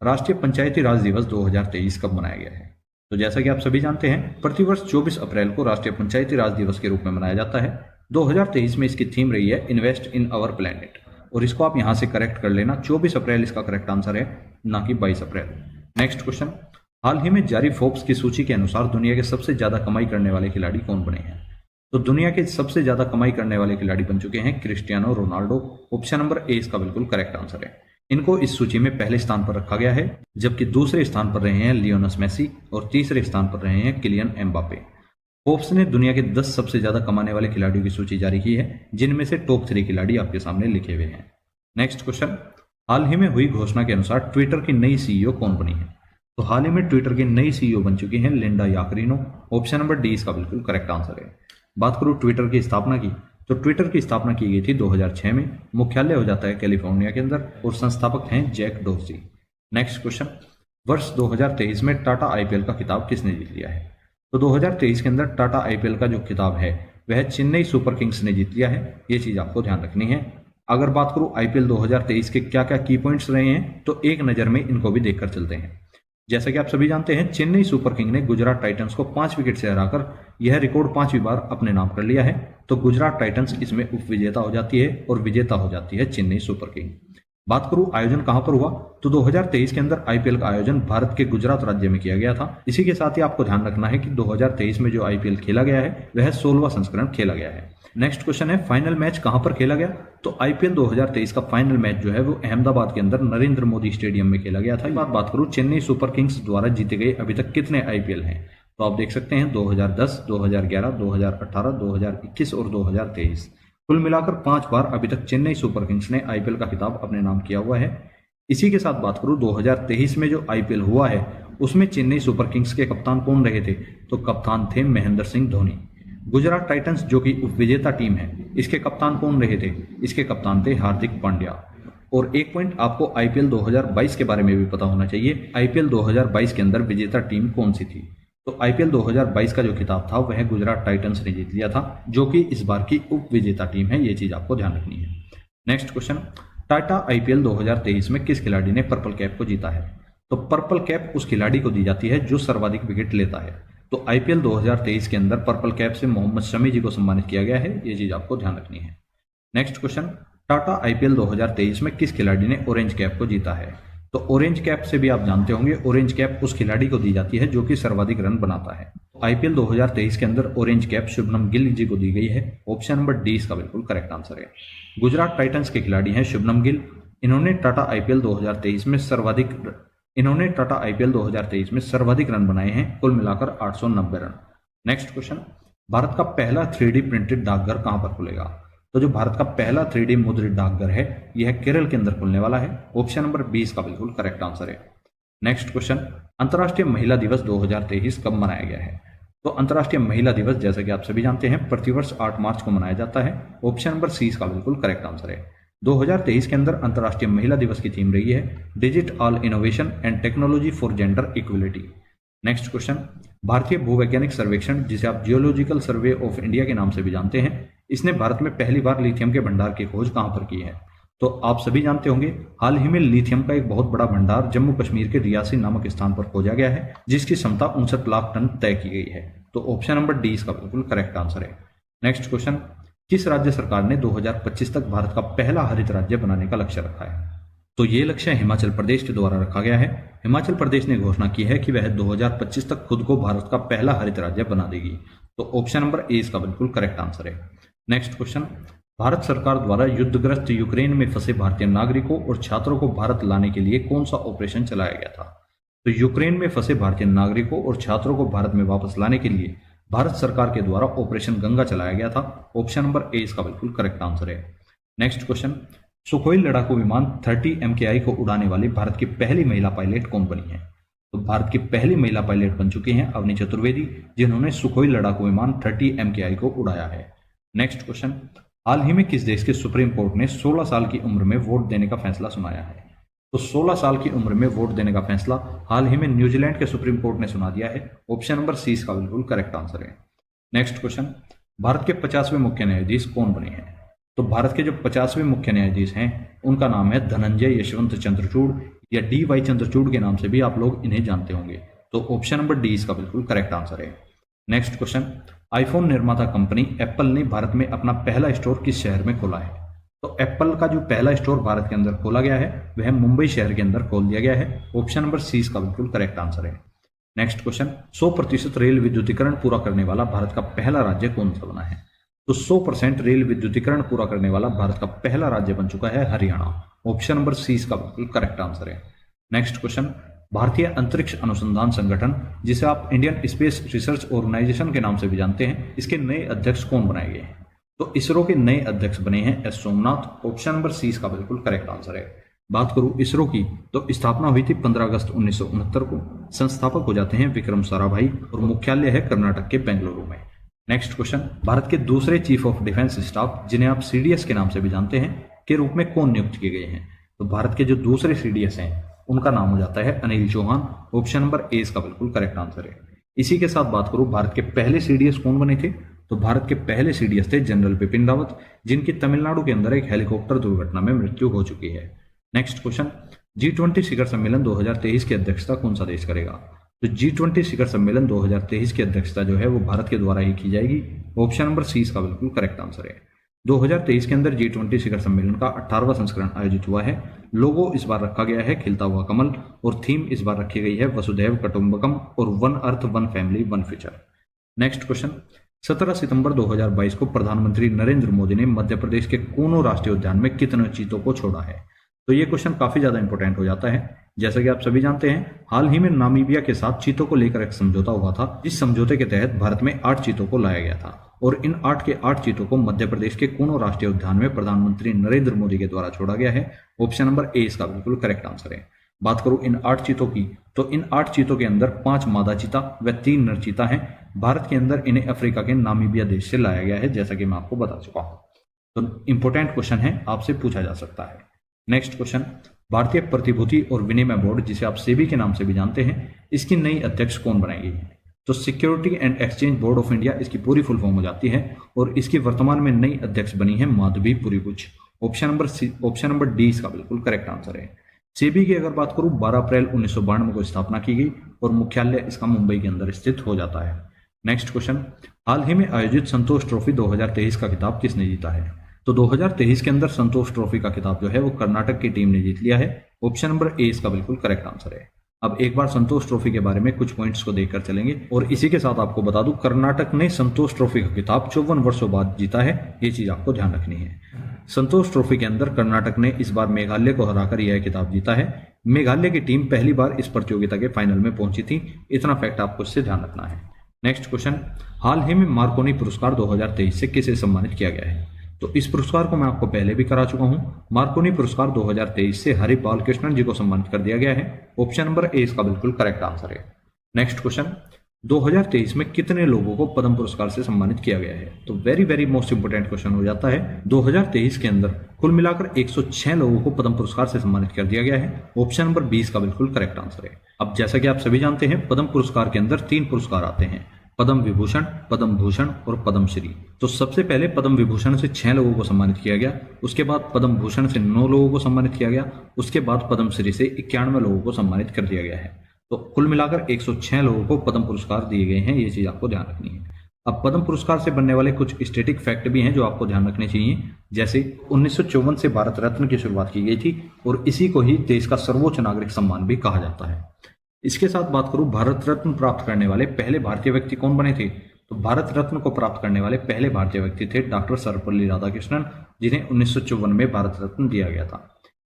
राष्ट्रीय पंचायती राज दिवस 2023 कब मनाया गया है? तो जैसा कि आप सभी जानते हैं प्रतिवर्ष 24 अप्रैल को राष्ट्रीय पंचायती राज दिवस के रूप में मनाया जाता है। 2023 में इसकी थीम रही है इन्वेस्ट इन आवर प्लेनेट, और इसको आप यहां से करेक्ट कर लेना, 24 अप्रैल इसका करेक्ट आंसर है, ना कि 22 अप्रैल। नेक्स्ट क्वेश्चन, हाल ही में जारी फोर्ब्स की सूची के अनुसार दुनिया के सबसे ज्यादा कमाई करने वाले खिलाड़ी कौन बने हैं? तो दुनिया के सबसे ज्यादा कमाई करने वाले खिलाड़ी बन चुके हैं Cristiano Ronaldo. Option number A इसका बिल्कुल करेक्ट आंसर है। इनको इस सूची में पहले स्थान पर रखा गया है, जबकि दूसरे स्थान पर रहे हैं लियोनेल मेसी और तीसरे स्थान पर रहे हैं किलियन एम्बापे। फोर्ब्स ने दुनिया के 10 सबसे ज्यादा कमाने वाले खिलाड़ियों की सूची जारी की है, जिनमें से टॉप 3 खिलाड़ी आपके सामने लिखे हुए हैं। नेक्स्ट क्वेश्चन, हाल ही में हुई घोषणा के अनुसार ट्विटर की नई सीईओ कौन बनी है? तो हाल ही में ट्विटर की नई सीईओ बन चुकी हैं लिंडा याकरिनो। ऑप्शन नंबर डी इसका बिल्कुल करेक्ट आंसर है। बात करूं ट्विटर की स्थापना की, तो ट्विटर की स्थापना की गई थी 2006 में। मुख्यालय हो जाता है कैलिफोर्निया के अंदर और संस्थापक हैं जैक डोर्सी। नेक्स्ट क्वेश्चन, वर्ष 2023 में टाटा आईपीएल का खिताब किसने जीत लिया है? तो 2023 के अंदर टाटा आईपीएल का जो खिताब है वह चेन्नई सुपर किंग्स ने जीत लिया है। ये चीज आपको ध्यान रखनी है। अगर बात करूं आईपीएल 2023 के क्या क्या की पॉइंट्स रहे हैं, तो एक नजर में इनको भी देखकर चलते हैं। जैसा कि आप सभी जानते हैं चेन्नई सुपर किंग ने गुजरात टाइटंस को 5 विकेट से हराकर यह रिकॉर्ड 5वीं बार अपने नाम कर लिया है। तो गुजरात टाइटंस इसमें उपविजेता हो जाती है और विजेता हो जाती है चेन्नई सुपर किंग। बात करूं आयोजन कहां पर हुआ, तो 2023 के अंदर आईपीएल का आयोजन भारत के गुजरात राज्य में किया गया था। इसी के साथ ही आपको ध्यान रखना है कि 2023 में जो आईपीएल खेला गया है वह 16वां संस्करण खेला गया है। नेक्स्ट क्वेश्चन है फाइनल मैच कहां पर खेला गया? तो आईपीएल 2023 का फाइनल मैच जो है वो अहमदाबाद के अंदर नरेंद्र मोदी स्टेडियम में खेला गया था। बात करूं चेन्नई सुपर किंग्स द्वारा जीते गए अभी तक कितने आईपीएल हैं, तो आप देख सकते हैं 2010, 2011, 2018, 2021 और 2023। कुल मिलाकर 5 बार अभी तक चेन्नई सुपर किंग्स ने आईपीएल का खिताब अपने नाम किया हुआ है। इसी के साथ बात करूं 2023 में जो आईपीएल हुआ है उसमें चेन्नई सुपर किंग्स के कप्तान कौन रहे थे? तो कप्तान थे महेंद्र सिंह धोनी। गुजरात टाइटंस जो कि उपविजेता टीम है, इसके कप्तान कौन रहे थे? इसके कप्तान थे हार्दिक पांड्या। और एक पॉइंट आपको आईपीएल 2022 के बारे में भी पता होना चाहिए। आईपीएल 2022 के अंदर विजेता टीम कौन सी थी? तो आईपीएल 2022 का जो खिताब था वह गुजरात टाइटंस ने जीत लिया था, जो कि इस बार की उप विजेता टीम है। ये चीज आपको ध्यान रखनी है। नेक्स्ट क्वेश्चन, टाटा आईपीएल 2023 में किस खिलाड़ी ने पर्पल कैप को जीता है? तो पर्पल कैप उस खिलाड़ी को दी जाती है जो सर्वाधिक विकेट लेता है। तो आईपीएल 2023 के अंदर पर्पल कैप से मोहम्मद शमी जी को सम्मानित किया गया है। ये चीज आपको ध्यान रखनी है। नेक्स्ट क्वेश्चन, टाटा आईपीएल 2023 में किस खिलाड़ी ने ऑरेंज कैप को जीता है? तो ऑरेंज कैप से भी आप जानते होंगे ऑरेंज कैप उस खिलाड़ी को दी जाती है जो कि सर्वाधिक रन बनाता है। आईपीएल 2023 के अंदर ऑरेंज कैप शुभमन गिल जी को दी गई है। ऑप्शन नंबर डी इसका बिल्कुल करेक्ट आंसर है। गुजरात टाइटंस के खिलाड़ी हैं शुभमन गिल। इन्होंने टाटा आईपीएल 2023 में सर्वाधिक रन बनाए हैं, कुल मिलाकर 890 रन। नेक्स्ट क्वेश्चन, भारत का पहला 3D प्रिंटेड डाकघर कहां पर खुलेगा? तो जो भारत का पहला 3D मुद्रित डाकघर है यह केरल के अंदर खुलने वाला है। ऑप्शन नंबर 20 का बिल्कुल करेक्ट आंसर है। नेक्स्ट क्वेश्चन, अंतर्राष्ट्रीय महिला दिवस 2023 कब मनाया गया है? तो अंतर्राष्ट्रीय महिला दिवस जैसा कि आप सभी जानते हैं प्रतिवर्ष 8 मार्च को मनाया जाता है। ऑप्शन नंबर 30 का बिल्कुल करेक्ट आंसर है। 2023 के अंदर अंतर्राष्ट्रीय महिला दिवस की थीम रही है digital innovation and technology for gender equality. Next question, भारतीय भूवैज्ञानिक सर्वेक्षण जिसे आप जियोलॉजिकल सर्वे ऑफ इंडिया के नाम से भी जानते हैं, इसने भारत में पहली बार लिथियम के भंडार की खोज कहां पर की है? तो आप सभी जानते होंगे हाल ही में लिथियम का एक बहुत बड़ा भंडार जम्मू कश्मीर के रियासी नामक स्थान पर खोजा गया है जिसकी क्षमता 59 लाख टन तय की गई है। तो ऑप्शन नंबर डी इसका बिल्कुल करेक्ट आंसर है। नेक्स्ट क्वेश्चन, किस राज्य सरकार ने 2025 तक भारत का पहला हरित राज्य बनाने का लक्ष्य रखा है? तो ये लक्ष्य हिमाचल प्रदेश के द्वारा रखा गया है। हिमाचल प्रदेश ने घोषणा की है कि वह 2025 तक खुद को भारत का पहला हरित राज्य बना देगी। तो ऑप्शन नंबर ए इसका बिल्कुल करेक्ट आंसर है। नेक्स्ट क्वेश्चन, भारत सरकार द्वारा युद्धग्रस्त यूक्रेन में फंसे भारतीय नागरिकों और छात्रों को भारत लाने के लिए कौन सा ऑपरेशन चलाया गया था? तो यूक्रेन में फंसे भारतीय नागरिकों और छात्रों को भारत में वापस लाने के लिए भारत सरकार के द्वारा ऑपरेशन गंगा चलाया गया था। ऑप्शन नंबर ए इसका बिल्कुल करेक्ट आंसर है। नेक्स्ट क्वेश्चन, सुखोई लड़ाकू विमान 30 MKI को उड़ाने वाली भारत की पहली महिला पायलट कौन बनी है? तो भारत की पहली महिला पायलट बन चुकी हैं अवनी चतुर्वेदी, जिन्होंने सुखोई लड़ाकू विमान 30 MKI को उड़ाया है। नेक्स्ट क्वेश्चन, हाल ही में किस देश के सुप्रीम कोर्ट ने 16 साल की उम्र में वोट देने का फैसला सुनाया है? तो 16 साल की उम्र में वोट देने का फैसला हाल ही में न्यूजीलैंड के सुप्रीम कोर्ट ने सुना दिया है। ऑप्शन नंबर सी इसका बिल्कुल करेक्ट आंसर है। नेक्स्ट क्वेश्चन, भारत के 50वें मुख्य न्यायाधीश कौन बने हैं? तो भारत के जो 50वें मुख्य न्यायाधीश हैं उनका नाम है धनंजय यशवंत चंद्रचूड़ या DY चंद्रचूड़ के नाम से भी आप लोग इन्हें जानते होंगे। तो ऑप्शन नंबर डी इसका बिल्कुल करेक्ट आंसर है। नेक्स्ट क्वेश्चन, आईफोन निर्माता कंपनी एप्पल ने भारत में अपना पहला स्टोर किस शहर में खोला है? तो एप्पल का जो पहला स्टोर भारत के अंदर खोला गया है वह मुंबई शहर के अंदर खोल दिया गया है। ऑप्शन नंबर सी इसका बिल्कुल करेक्ट आंसर है। नेक्स्ट क्वेश्चन, 100% रेल विद्युतीकरण पूरा करने वाला भारत का पहला राज्य कौन सा बना है? तो 100% रेल विद्युतीकरण पूरा करने वाला भारत का पहला राज्य बन चुका है हरियाणा। ऑप्शन नंबर सी इसका बिल्कुल करेक्ट आंसर है। नेक्स्ट क्वेश्चन, भारतीय अंतरिक्ष अनुसंधान संगठन जिसे आप इंडियन स्पेस रिसर्च ऑर्गेनाइजेशन के नाम से भी जानते हैं, इसके नए अध्यक्ष कौन बनाए गए हैं? तो इसरो के नए अध्यक्ष बने हैं S Somnath. Option number C इसका बिल्कुल करेक्ट आंसर है। बात करूं इसरो की तो स्थापना हुई थी 15 अगस्त 1969 को। संस्थापक हो जाते हैं विक्रम साराभाई और मुख्यालय है कर्नाटक के बेंगलुरु में। नेक्स्ट क्वेश्चन, भारत के दूसरे चीफ ऑफ डिफेंस स्टाफ जिन्हें आप CDS के नाम से भी जानते हैं के रूप में कौन नियुक्त किए गए हैं? तो भारत के जो दूसरे CDS हैं उनका नाम हो जाता है Anil Chauhan. Option number A इसका बिल्कुल करेक्ट आंसर है। इसी के साथ बात करूं भारत के पहले CDS कौन बने थे? तो भारत के पहले CDS थे जनरल बिपिन रावत, जिनकी तमिलनाडु के अंदर एक हेलीकॉप्टर दुर्घटना में मृत्यु हो चुकी है। नेक्स्ट क्वेश्चन, G20 शिखर सम्मेलन 2023 की अध्यक्षता कौन सा देश करेगा? तो G20 शिखर सम्मेलन 2023 की अध्यक्षता जो है वो भारत के द्वारा ही की जाएगी। ऑप्शन नंबर सी इसका बिल्कुल करेक्ट आंसर है। 2023 के अंदर G20 शिखर सम्मेलन का 18वां संस्करण आयोजित हुआ है। लोगो इस बार रखा गया है खिलता हुआ कमल और थीम इस बार रखी गई है वसुधैव कुटुंबकम और one earth one family one future. Next question, 17 सितंबर 2022 को प्रधानमंत्री नरेंद्र मोदी ने मध्य प्रदेश के कोनो राष्ट्रीय उद्यान में कितने चीतों को छोड़ा है? तो ये क्वेश्चन काफी ज्यादा इंपॉर्टेंट हो जाता है। जैसा कि आप सभी जानते हैं हाल ही में नामीबिया के साथ चीतों को लेकर एक समझौता हुआ था, जिस समझौते के तहत भारत में 8 चीतों को लाया गया था और इन 8 के 8 चीतों को मध्य प्रदेश के कोनो राष्ट्रीय उद्यान में प्रधानमंत्री नरेंद्र मोदी के द्वारा छोड़ा गया है। ऑप्शन नंबर ए इसका बिल्कुल करेक्ट आंसर है। बात करूं इन 8 चीतों की तो इन 8 चीतों के अंदर 5 मादा चीता व 3 नर चीता हैं। भारत के अंदर इन्हें अफ्रीका के नामीबिया देश से लाया गया है, जैसा कि मैं आपको बता चुका हूं। तो इंपॉर्टेंट क्वेश्चन है, आपसे पूछा जा सकता है। नेक्स्ट क्वेश्चन, भारतीय प्रतिभूति और विनिमय बोर्ड जिसे आप सेबी के नाम से भी जानते हैं, इसकी नई अध्यक्ष कौन बनाएगी? तो security and exchange board of India इसकी पूरी फुल फॉर्म हो जाती है और इसकी वर्तमान में नई अध्यक्ष बनी है माधवी पुरीबुच। ऑप्शन नंबर डी इसका बिल्कुल करेक्ट आंसर है। सेबी की अगर बात करूं 12 अप्रैल 1992 को स्थापना की गई और मुख्यालय इसका मुंबई के अंदर स्थित हो जाता है। नेक्स्ट क्वेश्चन, हाल ही में आयोजित संतोष ट्रॉफी 2023 का खिताब किसने जीता है? तो 2023 के अंदर संतोष ट्रॉफी का खिताब जो है वो कर्नाटक की टीम ने जीत लिया है। ऑप्शन नंबर ए इसका बिल्कुल करेक्ट आंसर है। अब एक बार संतोष ट्रॉफी के बारे में कुछ पॉइंट्स को देखकर चलेंगे और इसी के साथ आपको बता दूं कर्नाटक ने संतोष ट्रॉफी का खिताब 54 वर्षों बाद जीता है। ये चीज आपको ध्यान रखनी है। संतोष ट्रॉफी के अंदर कर्नाटक ने इस बार मेघालय को हराकर यह खिताब जीता है। मेघालय की टीम पहली बार इस प्रतियोगिता के फाइनल में पहुंची थी। इतना फैक्ट आपको इससे ध्यान रखना है। नेक्स्ट क्वेश्चन, हाल ही में मार्कोनी पुरस्कार 2023 से किसे सम्मानित किया गया है? तो इस पुरस्कार को मैं आपको पहले भी करा चुका हूं। मार्कोनी पुरस्कार 2023 से हरि बालकृष्णन जी को सम्मानित कर दिया गया है। ऑप्शन नंबर ए इसका बिल्कुल करेक्ट आंसर है। नेक्स्ट क्वेश्चन, 2023 में कितने लोगों को पद्म पुरस्कार से सम्मानित किया गया है? तो very very most important question हो जाता है। 2023 के अंदर कुल मिलाकर 106 लोगों को पद्म पुरस्कार से सम्मानित कर दिया गया है। ऑप्शन नंबर 20 का बिल्कुल करेक्ट आंसर है। अब जैसा कि आप सभी जानते हैं, पद्म पुरस्कार के अंदर 3 पुरस्कार आते हैं, पद्म विभूषण, पद्म भूषण और पद्म श्री। तो सबसे पहले पद्म विभूषण से 6 लोगों को सम्मानित किया गया, उसके बाद पद्म भूषण से 9 लोगों को सम्मानित किया गया, उसके बाद पद्म श्री से 91 लोगों को सम्मानित कर दिया गया है। तो कुल मिलाकर 106 लोगों को पद्म पुरस्कार दिए गए हैं। ये चीज आपको ध्यान रखनी है। अब पद्म पुरस्कार से बनने वाले कुछ स्टैटिक फैक्ट भी हैं जो आपको ध्यान रखने चाहिए। जैसे 1954 से भारत रत्न की शुरुआत की गई थी और इसी को ही देश का सर्वोच्च नागरिक सम्मान भी कहा जाता है। इसके साथ बात करूं, भारत रत्न प्राप्त करने वाले पहले भारतीय व्यक्ति कौन बने थे? तो भारत रत्न को प्राप्त करने वाले पहले भारतीय व्यक्ति थे डॉक्टर सर्वपल्ली राधाकृष्णन, जिन्हें 1954 में भारत रत्न दिया गया था।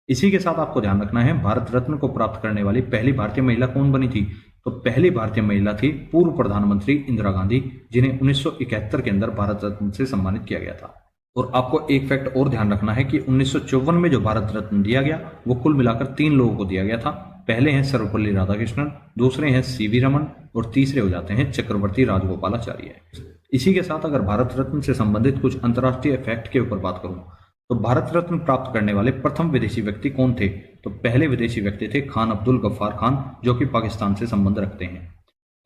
इसी के साथ आपको ध्यान रखना है, भारत रत्न को प्राप्त करने वाली पहली भारतीय महिला कौन बनी थी? तो पहली भारतीय महिला थी पूर्व प्रधानमंत्री इंदिरा गांधी, जिन्हें 1971 के अंदर भारत रत्न से सम्मानित किया गया था। और आपको एक फैक्ट और ध्यान रखना है कि 1954 में जो भारत रत्न दिया गया वो कुल मिलाकर 3 लोगों को दिया गया था। पहले हैं सर्वपल्ली राधाकृष्णन, दूसरे हैं सीवी रमन और तीसरे हो जाते हैं चक्रवर्ती राजगोपालाचार्य। इसी के साथ अगर भारत रत्न से संबंधित कुछ अंतर्राष्ट्रीय फैक्ट के ऊपर बात करूं, तो भारत रत्न प्राप्त करने वाले प्रथम विदेशी व्यक्ति कौन थे? तो पहले विदेशी व्यक्ति थे खान अब्दुल गफ्फार खान, जो कि पाकिस्तान से संबंध रखते हैं।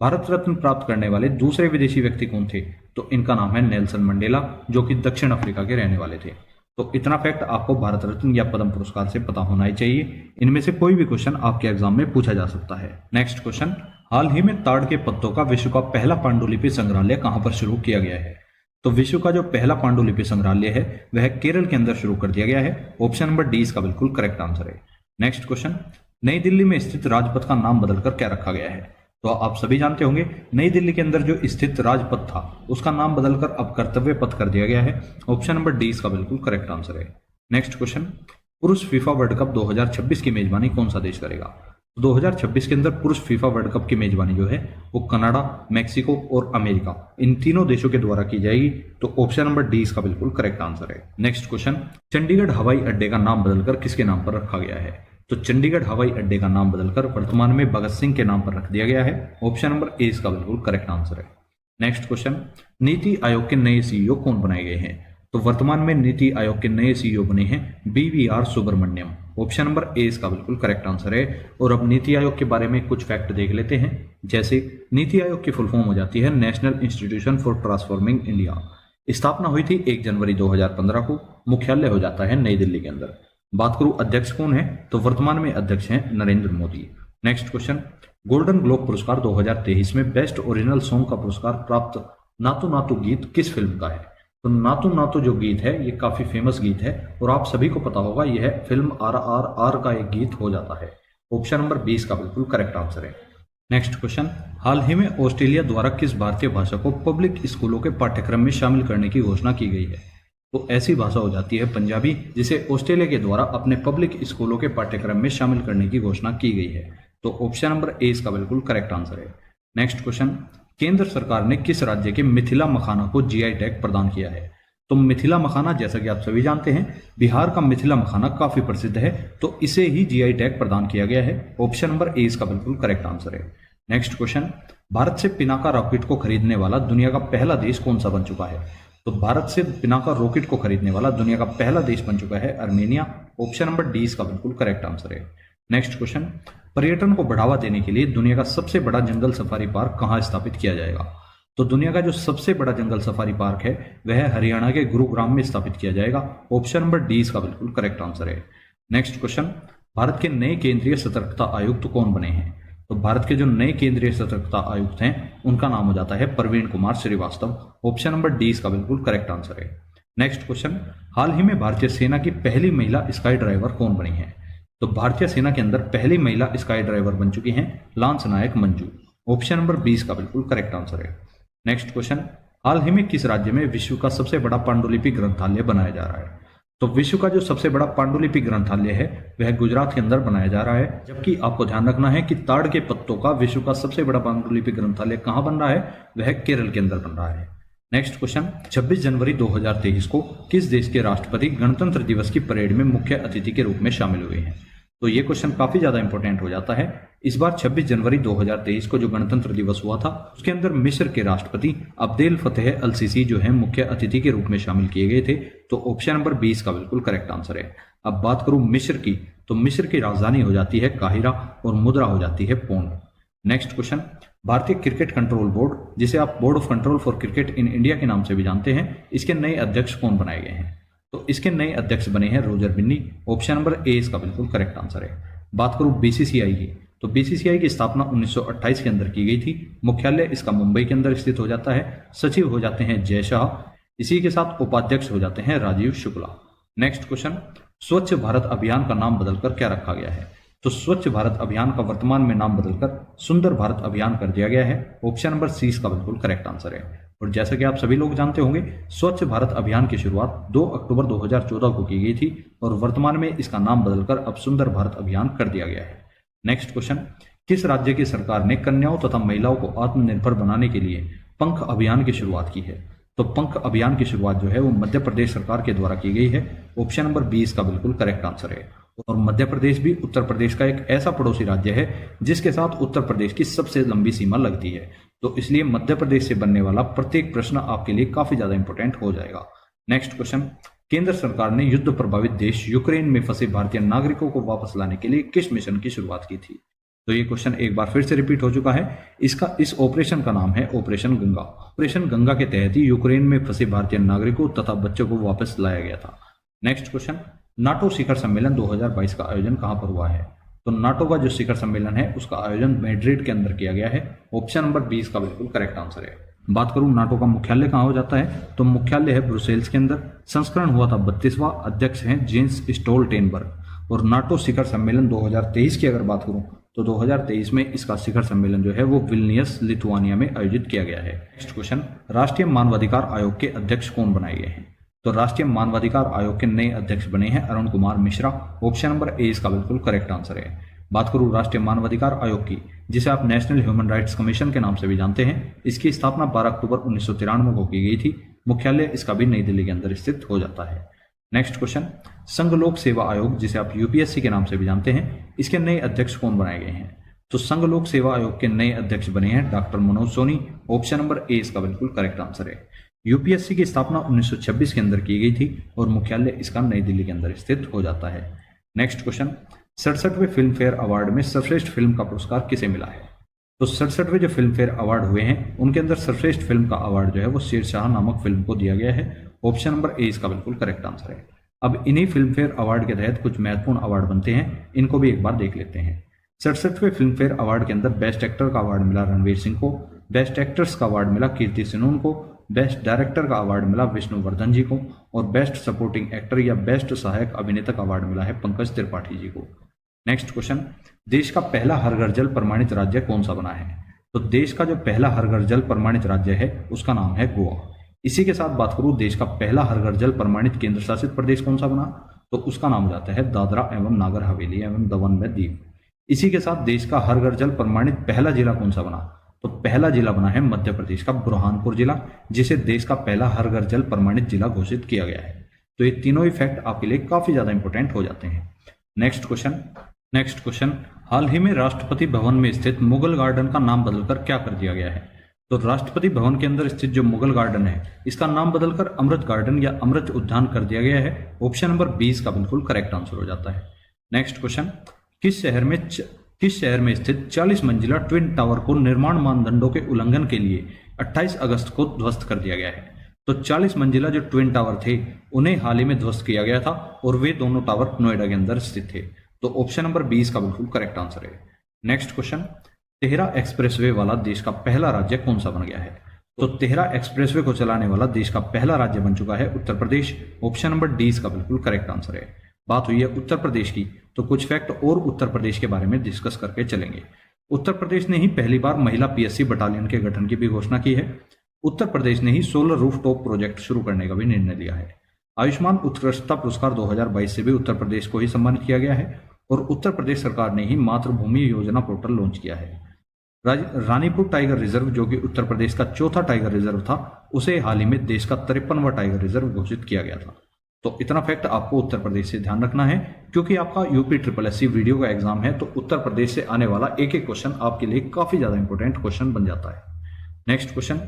भारत रत्न प्राप्त करने वाले दूसरे विदेशी व्यक्ति कौन थे? तो इनका नाम है नेल्सन मंडेला, जो कि दक्षिण अफ्रीका के रहने वाले थे। तो इतना फैक्ट आपको भारत रत्न या पद्म पुरस्कार से पता होना ही चाहिए। इनमें से कोई भी क्वेश्चन आपके एग्जाम में पूछा जा सकता है। नेक्स्ट क्वेश्चन, हाल ही में ताड़ के पत्तों का विश्व का पहला पांडुलिपि संग्रहालय कहां पर शुरू किया गया है? तो विश्व का जो पहला पांडुलिपि संग्रहालय है वह केरल के अंदर शुरू कर दिया गया है। ऑप्शन नंबर डी इसका बिल्कुल करेक्ट आंसर है। नेक्स्ट क्वेश्चन, नई दिल्ली में स्थित राजपथ का नाम बदलकर क्या रखा गया है? तो आप सभी जानते होंगे, नई दिल्ली के अंदर जो स्थित राजपथ था उसका नाम बदलकर अब कर्तव्य पथ कर दिया गया है। ऑप्शन नंबर डी इसका बिल्कुल करेक्ट आंसर है। नेक्स्ट क्वेश्चन, पुरुष फीफा वर्ल्ड कप 2026 की मेजबानी कौन सा देश करेगा? 2026 के अंदर पुरुष फीफा वर्ल्ड कप की मेजबानी जो है वो कनाडा, मैक्सिको और अमेरिका, इन तीनों देशों के द्वारा की जाएगी। तो ऑप्शन नंबर डी इसका बिल्कुल करेक्ट आंसर है। नेक्स्ट क्वेश्चन, चंडीगढ़ हवाई अड्डे का नाम बदलकर किसके नाम पर रखा गया है? तो चंडीगढ़ हवाई अड्डे का नाम बदलकर वर्तमान में भगत सिंह के नाम पर रख दिया गया है। ऑप्शन नंबर ए इसका बिल्कुल करेक्ट आंसर है। नेक्स्ट क्वेश्चन, नीति आयोग के नए सीईओ कौन बनाए गए हैं? तो वर्तमान में नीति आयोग के नए सीईओ बने हैं BVR Subrahmanyam. Option number A इसका बिल्कुल करेक्ट आंसर है। और अब नीति आयोग के बारे में कुछ फैक्ट देख लेते हैं। जैसे नीति आयोग की फुल फॉर्म हो जाती है national institution for transforming India. स्थापना हुई थी 1 जनवरी 2015 को। मुख्यालय हो जाता है नई दिल्ली के अंदर। बात करूं अध्यक्ष कौन है, तो वर्तमान में अध्यक्ष हैं Narendra Modi. Next question, golden globe पुरस्कार 2023 में बेस्ट ओरिजिनल सॉन्ग का पुरस्कार प्राप्त नातू नातू गीत किस फिल्म का है? तो नातू नातू जो गीत है ये काफी फेमस गीत है और आप सभी को पता होगा यह फिल्म RRR का एक गीत हो जाता है। ऑप्शन नंबर 20 का बिल्कुल करेक्ट आंसर है। नेक्स्ट क्वेश्चन, हाल ही में ऑस्ट्रेलिया द्वारा किस भारतीय भाषा को पब्लिक स्कूलों के पाठ्यक्रम में शामिल करने की घोषणा की गई है? तो ऐसी भाषा हो जाती है पंजाबी, जिसे ऑस्ट्रेलिया के द्वारा अपने पब्लिक स्कूलों के पाठ्यक्रम में शामिल करने की घोषणा की गई है। तो ऑप्शन नंबर ए इसका बिल्कुल करेक्ट आंसर है। नेक्स्ट क्वेश्चन, केंद्र सरकार ने किस राज्य के मिथिला मखाना को GI टैग प्रदान किया है? तो मिथिला मखाना, जैसा कि आप सभी जानते हैं, बिहार का मिथिला मखाना काफी प्रसिद्ध है, तो इसे ही GI टैग प्रदान किया गया है। ऑप्शन नंबर ए इसका बिल्कुल करेक्ट आंसर है। नेक्स्ट क्वेश्चन, भारत से पिनाका रॉकेट को खरीदने वाला दुनिया का पहला देश कौन सा बन चुका है? तो भारत से पिनाका रॉकेट को खरीदने वाला दुनिया का पहला देश बन चुका है अर्मेनिया। ऑप्शन नंबर डी इसका बिल्कुल करेक्ट आंसर है। नेक्स्ट क्वेश्चन, पर्यटन को बढ़ावा देने के लिए दुनिया का सबसे बड़ा जंगल सफारी पार्क कहां स्थापित किया जाएगा? तो दुनिया का जो सबसे बड़ा जंगल सफारी पार्क है वह हरियाणा के गुरुग्राम में स्थापित किया जाएगा। ऑप्शन नंबर डी इसका बिल्कुल करेक्ट आंसर है। नेक्स्ट क्वेश्चन, भारत के नए केंद्रीय सतर्कता आयुक्त कौन बने हैं? तो भारत के जो नए केंद्रीय सतर्कता आयुक्त हैं उनका नाम हो जाता है Praveen Kumar Srivastava. Option number D इसका बिल्कुल करेक्ट आंसर है। नेक्स्ट क्वेश्चन, हाल ही में भारतीय सेना की पहली महिला स्काई ड्राइवर कौन बनी है? तो भारतीय सेना के अंदर पहली महिला स्काई ड्राइवर बन चुकी हैं लांस नायक मंजू। ऑप्शन नंबर 20 का बिल्कुल करेक्ट आंसर है। नेक्स्ट क्वेश्चन, हाल ही में किस राज्य में विश्व का सबसे बड़ा पांडुलिपि ग्रंथालय बनाया जा रहा है? तो विश्व का जो सबसे बड़ा पांडुलिपि ग्रंथालय है वह गुजरात के अंदर बनाया जा रहा है। जबकि आपको ध्यान रखना है कि ताड़ के पत्तों का विश्व का सबसे बड़ा पांडुलिपि ग्रंथालय कहां बन रहा है, वह केरल के अंदर बन रहा है। नेक्स्ट क्वेश्चन, 26 जनवरी 2023 को किस देश के राष्ट्रपति गणतंत्र दिवस की परेड में मुख्य अतिथि के रूप में शामिल हुए हैं? तो ये क्वेश्चन काफी ज्यादा इंपॉर्टेंट हो जाता है। इस बार 26 जनवरी 2023 को जो गणतंत्र दिवस हुआ था उसके अंदर मिस्र के राष्ट्रपति अब्देल फतेह अल सीसी जो है मुख्य अतिथि के रूप में शामिल किए गए थे। तो ऑप्शन नंबर 20 का बिल्कुल करेक्ट आंसर है। अब बात करूं मिस्र की, तो मिस्र की राजधानी हो जाती है काहिरा और मुद्रा हो जाती है पौंड। नेक्स्ट क्वेश्चन, भारतीय क्रिकेट कंट्रोल बोर्ड, जिसे आप board of control for cricket in India के नाम से भी जानते हैं, इसके नए अध्यक्ष कौन बनाए गए हैं? तो इसके नए अध्यक्ष बने हैं Roger Binny. Option number A इसका बिल्कुल करेक्ट आंसर है। बात करूं बीसीसीआई की, तो बीसीसीआई की स्थापना 1928 के अंदर की गई थी। मुख्यालय इसका मुंबई के अंदर स्थित हो जाता है। सचिव हो जाते हैं जय शाह। इसी के साथ उपाध्यक्ष हो जाते हैं राजीव शुक्ला। नेक्स्ट क्वेश्चन, स्वच्छ भारत अभियान का नाम बदलकर क्या रखा गया है? तो स्वच्छ भारत अभियान का वर्तमान में नाम बदलकर सुंदर भारत अभियान कर दिया गया है। ऑप्शन नंबर सी इसका बिल्कुल करेक्ट आंसर है। और जैसा कि आप सभी लोग जानते होंगे, स्वच्छ भारत अभियान की शुरुआत 2 अक्टूबर 2014 को की गई थी और वर्तमान में इसका नाम बदलकर अब सुंदर भारत अभियान कर दिया गया है। नेक्स्ट क्वेश्चन, किस राज्य की सरकार ने कन्याओं तथा महिलाओं को आत्मनिर्भर बनाने के लिए पंख अभियान की शुरुआत की है? तो पंख अभियान की शुरुआत जो है वो मध्य प्रदेश सरकार के द्वारा की गई है। ऑप्शन नंबर 20 का बिल्कुल करेक्ट आंसर है। और मध्य प्रदेश भी उत्तर प्रदेश का एक ऐसा पड़ोसी राज्य है जिसके साथ उत्तर प्रदेश की सबसे लंबी सीमा लगती है। तो इसलिए मध्य प्रदेश से बनने वाला प्रत्येक प्रश्न आपके लिए काफी ज्यादा इंपॉर्टेंट हो जाएगा। नेक्स्ट क्वेश्चन, केंद्र सरकार ने युद्ध प्रभावित देश यूक्रेन में फंसे भारतीय नागरिकों को वापस लाने के लिए किस मिशन की शुरुआत की थी? तो ये क्वेश्चन एक बार फिर से रिपीट हो चुका है। इस ऑपरेशन का नाम है ऑपरेशन गंगा। ऑपरेशन गंगा के तहत ही यूक्रेन में फंसे भारतीय नागरिकों तथा बच्चों को वापस लाया गया था। नेक्स्ट क्वेश्चन, नाटो शिखर सम्मेलन 2022 का आयोजन कहां पर हुआ है? तो नाटो का जो शिखर सम्मेलन है उसका आयोजन मैड्रिड के अंदर किया गया है। ऑप्शन नंबर 20 का बिल्कुल करेक्ट आंसर है। बात करूं नाटो का मुख्यालय कहां हो जाता है, तो मुख्यालय है ब्रुसेल्स के अंदर। संस्करण हुआ था 32वां। अध्यक्ष हैं जेंस स्टोल्टेनबर्ग। और नाटो शिखर सम्मेलन 2023 की अगर बात करूं तो 2023 में इसका शिखर सम्मेलन जो है वो विल्नियस लिथुआनिया में आयोजित किया गया है। नेक्स्ट क्वेश्चन, राष्ट्रीय मानवाधिकार आयोग के अध्यक्ष कौन बनाए गए हैं? तो राष्ट्रीय मानवाधिकार आयोग के नए अध्यक्ष बने हैं Arun Kumar Mishra. Option number A इसका बिल्कुल करेक्ट आंसर है। बात करूं राष्ट्रीय मानवाधिकार आयोग की, जिसे आप नेशनल ह्यूमन राइट्स कमीशन के नाम से भी जानते हैं, इसकी स्थापना 12 अक्टूबर 1993 को की गई थी। मुख्यालय इसका भी नई दिल्ली के अंदर स्थित हो जाता है। नेक्स्ट क्वेश्चन, संघ लोक सेवा आयोग, जिसे आप यूपीएससी के नाम से भी जानते हैं, इसके नए अध्यक्ष कौन बनाए गए हैं? तो संघ लोक सेवा आयोग के नए अध्यक्ष बने हैं doctor Manoj Soni. Option number A इसका बिल्कुल करेक्ट आंसर है। यूपीएससी की स्थापना 1926 के अंदर की गई थी और मुख्यालय इसका नई दिल्ली के अंदर स्थित हो जाता है। नेक्स्ट क्वेश्चन, 67वें फिल्म फेयर अवार्ड में सर्वश्रेष्ठ फिल्म का पुरस्कार किसे मिला है? तो 67वें जो फिल्म फेयर अवार्ड हुए हैं उनके अंदर सर्वश्रेष्ठ फिल्म का अवार्ड जो है वो शेरशाह नामक फिल्म को दिया गया है। ऑप्शन नंबर ए इसका बिल्कुल करेक्ट आंसर है। अब इन्हीं फिल्म फेयर अवार्ड के तहत कुछ महत्वपूर्ण अवार्ड बनते हैं, इनको भी एक बार देख लेते हैं। 67वें फिल्म फेयर अवार्ड के अंदर बेस्ट एक्टर का अवार्ड मिला रणवीर सिंह को, बेस्ट एक्ट्रेस का अवार्ड मिला कीर्ति सुनून को, बेस्ट डायरेक्टर का अवार्ड मिला विष्णुवर्धन जी को और बेस्ट सपोर्टिंग एक्टर या बेस्ट सहायक अभिनेता का अवार्ड मिला है पंकज त्रिपाठी जी को। नेक्स्ट क्वेश्चन, देश का पहला हर घर जल प्रमाणित राज्य कौन सा बना है? तो देश का जो पहला हर घर जल प्रमाणित राज्य है उसका नाम है गोवा। इसी के साथ बात करूं देश का पहला हर घर जल प्रमाणित केंद्र शासित प्रदेश कौन सा बना, तो उसका नाम हो जाता है दादरा एवं नागर हवेली एवं दमन व दीव। इसी के साथ देश का हर घर जल प्रमाणित पहला जिला कौन सा बना, तो पहला जिला बना है मध्य प्रदेश का बुरहानपुर जिला, जिसे देश का पहला हर घर जल प्रमाणित जिला घोषित किया गया है। तो ये तीनों ही फैक्ट आपके लिए काफी ज्यादा इंपॉर्टेंट हो जाते हैं। नेक्स्ट क्वेश्चन, हाल ही में राष्ट्रपति भवन में स्थित मुगल गार्डन का नाम बदलकर क्या कर दिया गया है? तो राष्ट्रपति भवन के अंदर स्थित जो मुगल गार्डन है इसका नाम बदलकर अमृत गार्डन या अमृत उद्यान कर दिया गया है। ऑप्शन नंबर 20 का बिल्कुल करेक्ट आंसर हो जाता है। नेक्स्ट क्वेश्चन, किस शहर में स्थित 40 मंजिला ट्विन टावर को निर्माण मानदंडों के उल्लंघन के लिए 28 अगस्त को ध्वस्त कर दिया गया है? तो 40 मंजिला जो ट्विन टावर थे उन्हें हाल ही में ध्वस्त किया गया था और वे दोनों टावर नोएडा के अंदर स्थित थे। तो ऑप्शन नंबर 20 का बिल्कुल करेक्ट आंसर है। नेक्स्ट क्वेश्चन, तेहरा एक्सप्रेसवे वाला देश का पहला राज्य कौन सा बन गया है? तो तेहरा एक्सप्रेसवे को चलाने वाला देश का पहला राज्य बन चुका है उत्तर प्रदेश। ऑप्शन नंबर 20 का बिल्कुल करेक्ट आंसर है। बात हुई है उत्तर प्रदेश की, तो कुछ फैक्ट और उत्तर प्रदेश के बारे में डिस्कस करके चलेंगे। उत्तर प्रदेश ने ही पहली बार महिला पीएससी बटालियन के गठन की भी घोषणा की है। उत्तर प्रदेश ने ही सोलर रूफटॉप प्रोजेक्ट शुरू करने का भी निर्णय लिया है। आयुष्मान उत्कृष्टता पुरस्कार 2022 से भी उत्तर प्रदेश को ही सम्मानित किया गया है और उत्तर प्रदेश सरकार ने ही मातृभूमि योजना पोर्टल लॉन्च किया है। रानीपुर टाइगर रिजर्व, जो कि उत्तर प्रदेश का चौथा टाइगर रिजर्व था, उसे हाल ही में देश का 53वां टाइगर रिजर्व घोषित किया गया था। तो इतना फैक्ट आपको उत्तर प्रदेश से ध्यान रखना है, क्योंकि आपका यूपी ट्रिपल एससी वीडियो का एग्जाम है, तो उत्तर प्रदेश से आने वाला एक एक क्वेश्चन आपके लिए काफी ज्यादा इंपॉर्टेंट क्वेश्चन बन जाता है। नेक्स्ट क्वेश्चन,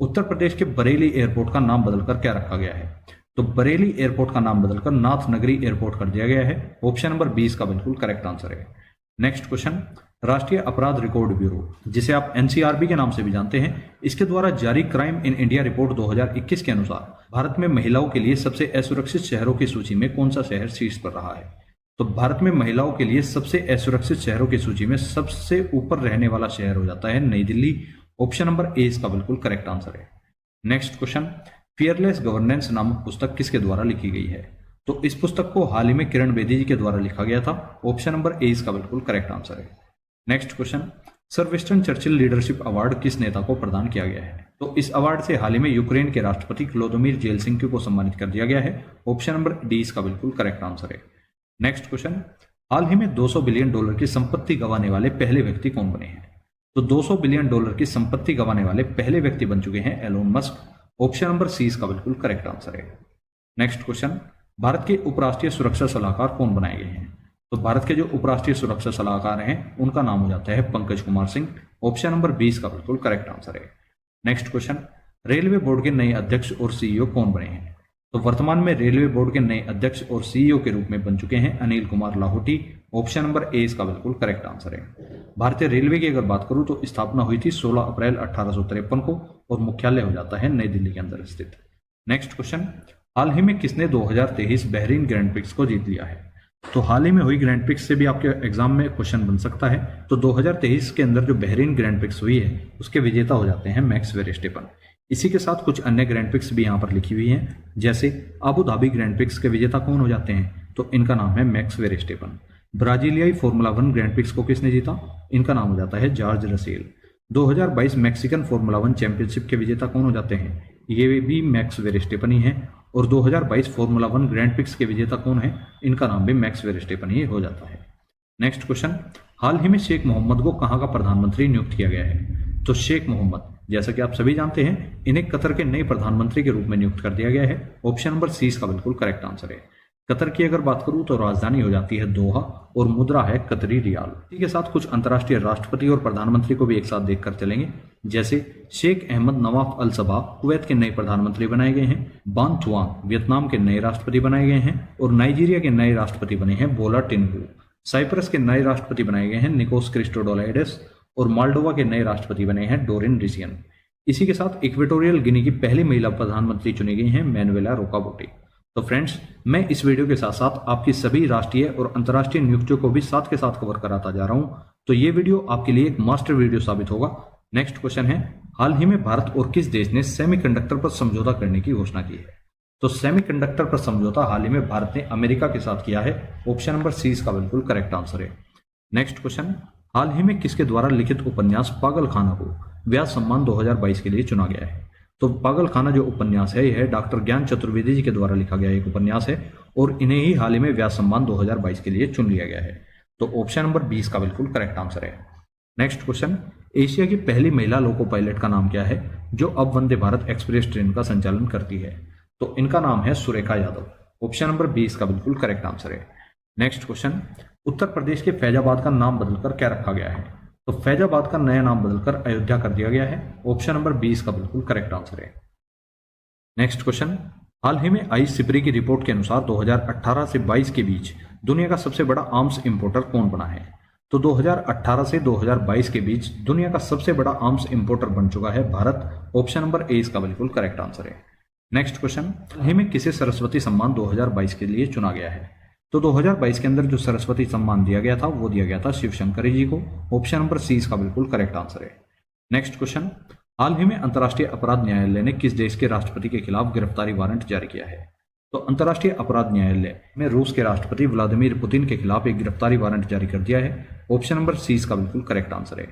उत्तर प्रदेश के बरेली एयरपोर्ट का नाम बदलकर क्या रखा गया है? तो बरेली एयरपोर्ट का नाम बदलकर नाथ नगरी एयरपोर्ट कर दिया गया है। ऑप्शन नंबर 20 का बिल्कुल करेक्ट आंसर है। नेक्स्ट क्वेश्चन, राष्ट्रीय अपराध रिकॉर्ड ब्यूरो, जिसे आप एनसीआरबी के नाम से भी जानते हैं, इसके द्वारा जारी क्राइम इन इंडिया रिपोर्ट 2021 के अनुसार भारत में महिलाओं के लिए सबसे असुरक्षित शहरों की सूची में कौन सा शहर शीर्ष पर रहा है? तो भारत में महिलाओं के लिए सबसे असुरक्षित शहरों की सूची में सबसे ऊपर रहने वाला शहर हो जाता है नई दिल्ली। ऑप्शन नंबर ए इसका बिल्कुल करेक्ट आंसर है। नेक्स्ट क्वेश्चन, फियरलेस गवर्नेंस नामक पुस्तक किसके द्वारा लिखी गई है? तो इस पुस्तक को हाल ही में किरण बेदी जी के द्वारा लिखा गया था। ऑप्शन नंबर ए इसका बिल्कुल करेक्ट आंसर है। Next question, sir Winston Churchill leadership award किस नेता को प्रदान किया गया है? तो इस अवार्ड से हाल ही में यूक्रेन के राष्ट्रपति व्लादिमीर जेलेंस्की को सम्मानित कर दिया गया है। ऑप्शन नंबर डी इसका बिल्कुल करेक्ट आंसर है। नेक्स्ट क्वेश्चन, हाल ही में 200 बिलियन डॉलर की संपत्ति गंवाने वाले पहले व्यक्ति कौन बने हैं? तो 200 बिलियन डॉलर की संपत्ति गंवाने वाले पहले व्यक्ति बन चुके हैं Elon Musk. Option number C इसका बिल्कुल करेक्ट आंसर है। नेक्स्ट क्वेश्चन, भारत के उपराष्ट्रीय सुरक्षा सलाहकार कौन बनाए गए हैं? तो भारत के जो उपराष्ट्रीय सुरक्षा सलाहकार हैं उनका नाम हो जाता है पंकज कुमार सिंह। ऑप्शन नंबर 20 का बिल्कुल करेक्ट आंसर है। नेक्स्ट क्वेश्चन, रेलवे बोर्ड के नए अध्यक्ष और सीईओ कौन बने हैं? तो वर्तमान में रेलवे बोर्ड के नए अध्यक्ष और सीईओ के रूप में बन चुके हैं Anil Kumar Lahoti. Option number A इसका बिल्कुल करेक्ट आंसर है। भारतीय रेलवे की अगर बात करूं तो स्थापना हुई थी 16 अप्रैल 1853 को और मुख्यालय हो जाता है नई दिल्ली के अंदर स्थित। नेक्स्ट क्वेश्चन, हाल ही में किसने 2023 बहरीन ग्रैंड प्रिक्स को जीत लिया है? तो हाल ही में हुई ग्रैंड प्रिक्स से भी आपके एग्जाम में क्वेश्चन बन सकता है। तो 2023 के अंदर जो बहरीन ग्रैंड प्रिक्स हुई है उसके विजेता हो जाते हैं मैक्स वेरस्टेपन। इसी के साथ कुछ अन्य ग्रैंड प्रिक्स भी यहाँ पर लिखी हुई हैं, जैसे अबू धाबी ग्रैंड प्रिक्स के विजेता कौन हो जाते हैं? तो इनका नाम है मैक्स वेरस्टेपन। ब्राजीलियाई फॉर्मूला 1 ग्रैंड प्रिक्स को किसने जीता? इनका नाम हो जाता है George Russell. 2022 Mexican formula 1 championship के विजेता कौन हो जाते हैं? ये भी मैक्स वेरस्टेपन ही है। और 2022 फॉर्मूला 1 ग्रैंड प्रिक्स के विजेता कौन है? इनका नाम भी मैक्स वेरस्टेपन ही हो जाता है। नेक्स्ट क्वेश्चन, हाल ही में शेख मोहम्मद को कहां का प्रधानमंत्री नियुक्त किया गया है? तो शेख मोहम्मद, जैसा कि आप सभी जानते हैं, इन्हें कतर के नए प्रधानमंत्री के रूप में नियुक्त कर दिया गया है। ऑप्शन नंबर सी इसका बिल्कुल करेक्ट आंसर है। कतर की अगर बात करूं तो राजधानी हो जाती है दोहा और मुद्रा है कतरी रियाल। इसी के साथ कुछ अंतर्राष्ट्रीय राष्ट्रपति और प्रधानमंत्री को भी एक साथ देखकर चलेंगे, जैसे शेख अहमद नवाफ अल सबा कुवैत के नए प्रधानमंत्री बनाए गए हैं, बान थुआंग वियतनाम के नए राष्ट्रपति बनाए गए हैं और नाइजीरिया के नए राष्ट्रपति बने हैं बोला टिन्गू। साइप्रस के नए राष्ट्रपति बनाए गए हैं निकोस क्रिस्टोडोलाइडेस और माल्डोवा के नए राष्ट्रपति बने हैं डोरिन रिसियन। इसी के साथ इक्वेटोरियल गिनी की पहली महिला प्रधानमंत्री चुनी गई हैं मैनुएला रोकाबोटी। तो फ्रेंड्स, मैं इस वीडियो के साथ साथ आपकी सभी राष्ट्रीय और अंतर्राष्ट्रीय नियुक्तियों को भी साथ के साथ कवर कराता जा रहा हूं, तो ये वीडियो आपके लिए एक मास्टर वीडियो साबित होगा। नेक्स्ट क्वेश्चन है, हाल ही में भारत और किस देश ने सेमीकंडक्टर पर समझौता करने की घोषणा की है? तो सेमीकंडक्टर पर समझौता हाल ही में भारत ने अमेरिका के साथ किया है। ऑप्शन नंबर सी इसका बिल्कुल करेक्ट आंसर है। नेक्स्ट क्वेश्चन, हाल ही में किसके द्वारा लिखित उपन्यास पागल खाना को व्यास सम्मान 2022 के लिए चुना गया है? तो पागल खाना जो उपन्यास है यह डॉक्टर ज्ञान चतुर्वेदी जी के द्वारा लिखा गया एक उपन्यास है और इन्हें ही हाल ही में व्यास सम्मान 2022 के लिए चुन लिया गया है। तो ऑप्शन नंबर 20 का बिल्कुल करेक्ट आंसर है। नेक्स्ट क्वेश्चन, एशिया की पहली महिला लोको पायलट का नाम क्या है जो अब वंदे भारत एक्सप्रेस ट्रेन का संचालन करती है? तो इनका नाम है सुरेखा यादव। ऑप्शन नंबर 20 का बिल्कुल करेक्ट आंसर है। नेक्स्ट क्वेश्चन, उत्तर प्रदेश के फैजाबाद का नाम बदलकर क्या रखा गया है? तो फैजाबाद का नया नाम बदलकर अयोध्या कर दिया गया है। ऑप्शन नंबर 20 का बिल्कुल करेक्ट आंसर है। नेक्स्ट क्वेश्चन, हाल ही में आई सिपरी की रिपोर्ट के अनुसार 2018 से 22 के बीच दुनिया का सबसे बड़ा आर्म्स इंपोर्टर कौन बना है? तो 2018 से 2022 के बीच दुनिया का सबसे बड़ा आर्म्स इंपोर्टर बन चुका है भारत। ऑप्शन नंबर ए इसका बिल्कुल करेक्ट आंसर है। नेक्स्ट क्वेश्चन, हाल ही में किसे सरस्वती सम्मान 2022 के लिए चुना गया है? तो 2022 के अंदर जो सरस्वती सम्मान दिया गया था वो दिया गया था शिवशंकरी जी को। ऑप्शन नंबर सी इसका बिल्कुल करेक्ट आंसर है। नेक्स्ट क्वेश्चन, हाल ही में अंतर्राष्ट्रीय अपराध न्यायालय ने किस देश के राष्ट्रपति के खिलाफ गिरफ्तारी वारंट जारी किया है? तो अंतर्राष्ट्रीय अपराध न्यायालय में रूस के राष्ट्रपति व्लादिमीर पुतिन के खिलाफ एक गिरफ्तारी वारंट जारी कर दिया है। ऑप्शन नंबर सी इसका बिल्कुल करेक्ट आंसर है।